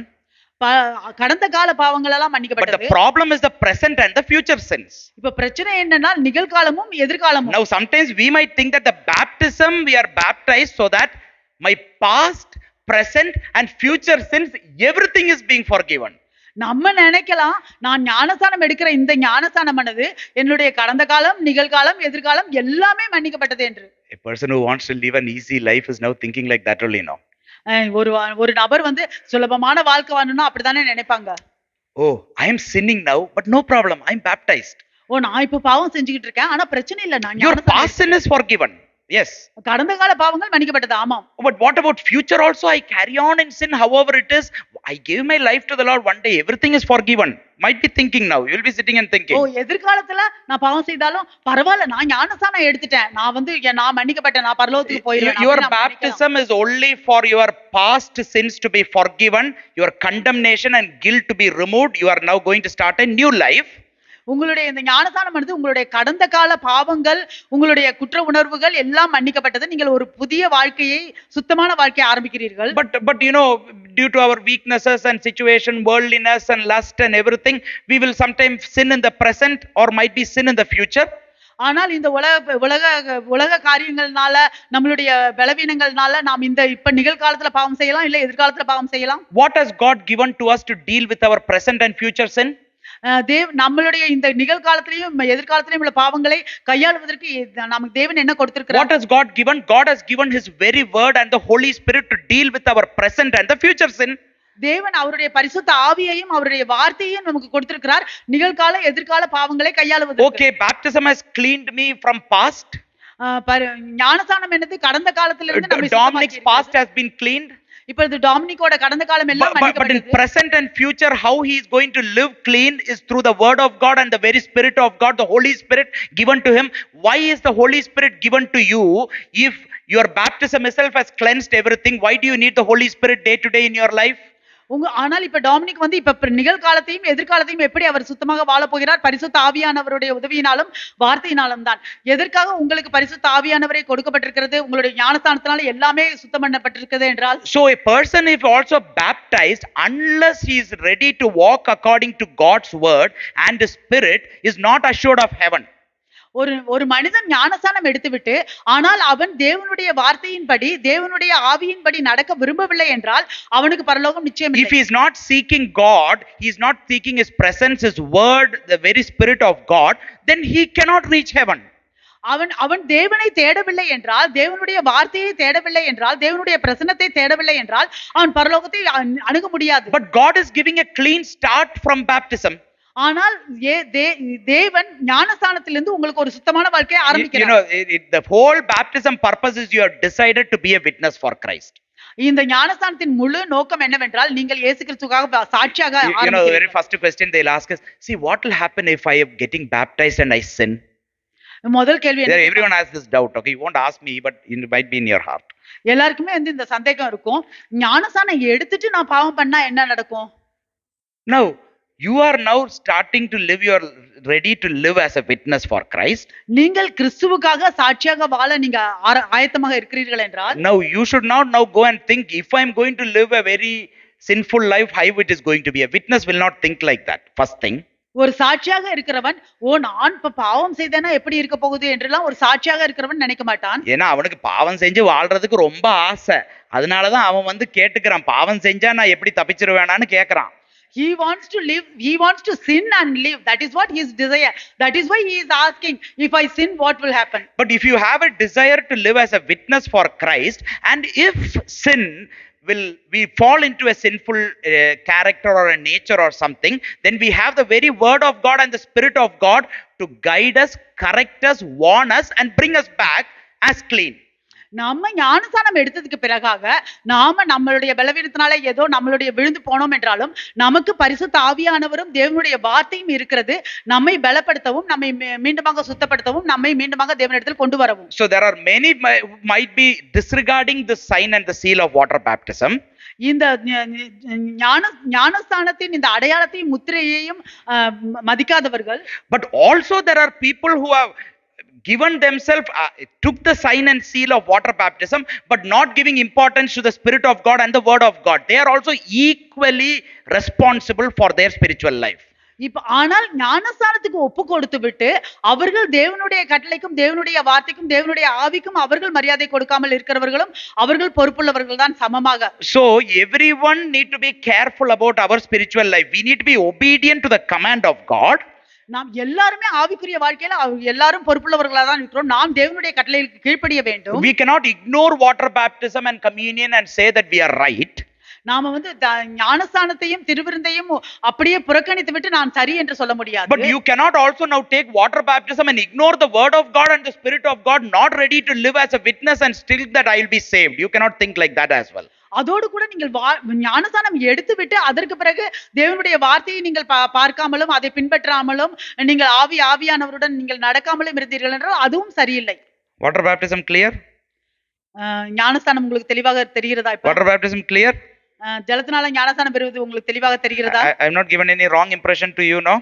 கடந்த கால பாவங்கள் எல்லாம் மன்னிக்கப்பட்டது. but the problem is the present and the future sins. இப்ப பிரச்சனை என்னன்னா நிகழ்காலமும் எதிர்காலமும். Now sometimes we might think that the baptism, we are baptized so that my past, present and future sins, everything is being forgiven. நம்ம நினைக்கலாம், நான் ஞானஸ்தானம் எடுக்கிற இந்த ஞானஸ்தானமானது என்னுடைய கடந்த காலம், நிகழ்காலம், எதிர்காலம் எல்லாமே மன்னிக்கப்பட்டது என்று. A person who wants to live an easy life is now thinking like that only now. ஒரு நபர் வந்து சுலபமான வாழ்க்கை வாழணும்னா அப்படிதானே நினைப்பாங்க. Oh, I am sinning now, but no problem, I am baptized. ஓ நான் இப்ப பாவம் செஞ்சுக்கிட்டு இருக்கேன், ஆனா பிரச்சனை இல்ல, நான் Your past sin is forgiven. Yes. கடந்த கால பாவங்கள் மன்னிக்கப்பட்டது. ஆமாம். But what about future also? I carry on in sin however it is. I give my life to the Lord, one day everything is forgiven. Might be thinking now. You will be sitting and thinking. ஓ எதிர்காலத்துல நான் பாவம் செய்தாலும் பரவாயில்ல, நான் ஞானஸ்தானம் எடுத்துட்டேன், நான் வந்து நான் மன்னிக்கப்பட்டேன், நான் பரலோகத்துக்கு போயிடுவேன். Your baptism is only for your past sins to be forgiven, your condemnation and guilt to be removed. You are now going to start a new life. உங்களுடைய இந்த ஞானஸ்தானம் வந்து உங்களுடைய கடந்த கால பாவங்கள், உங்களுடைய குற்ற உணர்வுகள் எல்லாம் மன்னிக்கப்பட்டது. நீங்கள் ஒரு புதிய வாழ்க்கையை, சுத்தமான வாழ்க்கையை ஆரம்பிக்கிறீர்கள். But you know, due to our weaknesses and situation, worldliness and lust and everything, we will sometimes sin in the present or might be sin in the future. ஆனால் இந்த உலக காரியங்கள்னால, நம்மளுடைய பலவீனங்கள்னால நாம் இந்த இப்ப நிகழ்காலத்துல பாவம் செய்யலாம், இல்ல எதிர்காலத்துல பாவம் செய்யலாம். What has God given to us to deal with our present and future sin? நம்மளுடைய இந்த நிகழ்காலத்திலையும் எதிர்காலத்திலையும் உள்ள பாவங்களை கையாளுவதற்கு நமக்கு தேவன் என்ன கொடுத்திருக்கிறார்? What has God given? God has given his very word and the Holy Spirit to deal with our present and the future sin. தேவன் அவருடைய பரிசுத்த ஆவியையும் அவருடைய வார்த்தையையும் நமக்கு கொடுத்திருக்கிறார், நிகழ்கால எதிர்கால பாவங்களை கையாளுவதற்கு. Okay, baptism has cleaned me from past. ஞானஸ்தானம் என்னது கடந்த காலத்துல இருந்து நம்மை Dominic's past has been cleaned. இப்பொழுது டாமினிக்கோட கடந்த காலம் எல்லாம் but in present and future how he is going to live clean is through the word of God and the very spirit of God, the Holy Spirit given to him. Why is the Holy Spirit given to you if your baptism itself has cleansed everything? Why do you need the Holy Spirit day to day in your life? ஆனால் இப்ப Dominic வந்து இப்ப நிகழ்காலத்தையும் எதிர்காலத்தையும் எப்படி அவர் சுத்தமாக வாழ போகிறார்? பரிசுத்த ஆவியானவருடைய உதவியினாலும் வார்த்தையினாலும் தான். எதற்காக உங்களுக்கு பரிசுத்த ஆவியானவரை கொடுக்கப்பட்டிருக்கிறது? உங்களுடைய ஞானஸ்தானத்தினால எல்லாமே சுத்தம் பண்ணப்பட்டிருக்கிறது என்றால், so a person if also baptized, unless he is ready to walk according to God's word and the Spirit, is not assured of heaven. ஒரு ஒரு மனிதன் ஞானஸ்நானம் எடுத்துவிட்டு ஆனால் அவன் தேவனுடைய வார்த்தையின்படி தேவனுடைய ஆவியின்படி நடக்க விரும்பவில்லை என்றால் அவனுக்கு பரலோகம் நிச்சயம் If இல்லை. he is not seeking God, he is not seeking his presence, his word, the very spirit of God, then he cannot reach heaven. அவன் அவன் தேவனை தேடவில்லை என்றால் தேவனுடைய வார்த்தையை தேடவில்லை என்றால் தேவனுடைய பிரசன்னத்தை தேடவில்லை என்றால் அவன் பரலோகத்தை அணுக முடியாது. But God is giving a clean start from baptism. ஆனால் தேவன் ஞானஸ்நானத்திலிருந்து உங்களுக்கு ஒரு சுத்தமான வாழ்க்கையை You ஆரம்பிக்கிறார். know, the whole baptism purpose is you have decided to be a witness for Christ. இந்த ஞானஸ்நானத்தின் முழு நோக்கம் என்னவென்றால் நீங்கள் இயேசு கிறிஸ்துவுக்காக சாட்சியாக You know, the very ஆரம்பிக்கிறீர்கள். first question they'll ask us, see, what will happen if I am getting baptized and I sin? முதல் கேள்வி என்ன? Everyone has this doubt. Okay, you won't ask me, but it might be in your heart. எல்லாருக்குமே இந்த சந்தேகம் இருக்கும். ஞானஸ்நானம் எடுத்துட்டு நான் பாவம் பண்ணா என்ன நடக்கும்? Now, you are now starting to live your ready to live as a witness for Christ. நீங்கள் கிறிஸ்துவுக்காக சாட்சியாக வாழ நீங்க ஆயத்தமாக இருக்கிறீர்கள் என்றால் Now you should not now go and think, if I am going to live a very sinful life, how it is going to be. A witness will not think like that. First thing. ஒரு சாட்சியாக இருக்கிறவன் நான் பாவம் செய்தேனா எப்படி இருக்க போகுது என்றெல்லாம் ஒரு சாட்சியாக இருக்கிறவன் நினைக்க மாட்டான். ஏன்னா அவனுக்கு பாவம் செஞ்சு வாழ்றதுக்கு ரொம்ப ஆசை. அதனாலதான் அவன் வந்து கேட்டுக்கிறான், பாவம் செஞ்சா நான் எப்படி தப்பிச்சிருவேனான்னு கேட்கறான். He wants to live, he wants to sin and live. That is what his desire. That is why he is asking, if I sin, what will happen? But if you have a desire to live as a witness for Christ, and if sin will we fall into a sinful character or a nature or something, then we have the very word of God and the spirit of God to guide us, correct us, warn us and bring us back as clean. நம்ம ஞானஸ்நானம் எடுத்ததுக்கு பிறகாக நாம நம்மளுடைய பலவீனத்தினால ஏதோ நம்மளுடைய விழுந்து போனோம் என்றாலும் நமக்கு பரிசுத்த ஆவியானவரும் தேவனுடைய வார்த்தையும் இருக்கிறது, நம்மை பலப்படுத்தவும் நம்மை மீண்டுமாக சுத்தப்படுத்தவும் நம்மை மீண்டுமாக தேவனிடத்தில் கொண்டு வரவும். So there are many might be disregarding the sign and the seal of water baptism. இந்த ஞானஸ்நானத்தின் இந்த அடையாளத்தையும் முத்திரையையும் மதிக்காதவர்கள். But also there are people who have given themselves, took the sign and seal of water baptism, but not giving importance to the Spirit of God and the Word of God. They are also equally responsible for their spiritual life. இப்ப ஆனால் ஞானஸ்நானத்துக்கு ஒப்பு கொடுத்து விட்டு அவர்கள் தேவனுடைய கட்டளைக்கும் தேவனுடைய வார்த்தைக்கும் தேவனுடைய ஆவிக்கும் அவர்கள் மரியாதை கொடுக்காமல் இருக்கிறவர்களும் அவர்கள் பொறுப்புள்ளவர்கள் தான் சமமாக. So everyone need to be careful about our spiritual life. We need to be obedient to the command of God. நாம் எல்லாருமே ஆவிக்குரிய வாழ்க்கையில எல்லாரும் பொறுப்புள்ளவர்களா தான் இருக்கிறோம். நாம் தேவனுடைய கட்டளைகளுக்கு கீழ்ப்படிய வேண்டும். We cannot ignore water baptism and communion and say that we are right. நாம வந்து ஞானஸ்நானத்தையும் திருவிருந்தையும் அப்படியே புறக்கணித்து விட்டு நான் சரி என்று சொல்ல முடியாது. But you cannot also now take water baptism and ignore the word of God and the spirit of God, not ready to live as a witness and still that I will be saved. You cannot think like that as well. அதோடு கூட நீங்கள் ஞானஸ்நானம் எடுத்து விட்டு அதற்கு பிறகு தேவனுடைய வார்த்தையை நீங்கள் பார்க்காமலும் அதை பின்பற்றாமலும் நீங்கள் ஆவியானவருடன் நீங்கள் நடக்காமலும் இருந்தீர்கள் என்றால் அதுவும் சரியில்லை. Water baptism clear? ஞானஸ்நானம் உங்களுக்கு தெளிவாக தெரிகிறதா? இப்ப Water baptism clear? ஜலத்தினால ஞானஸ்நானம் பெறுவது உங்களுக்கு தெளிவாக தெரிகிறதா? I have not given any wrong impression to you, no?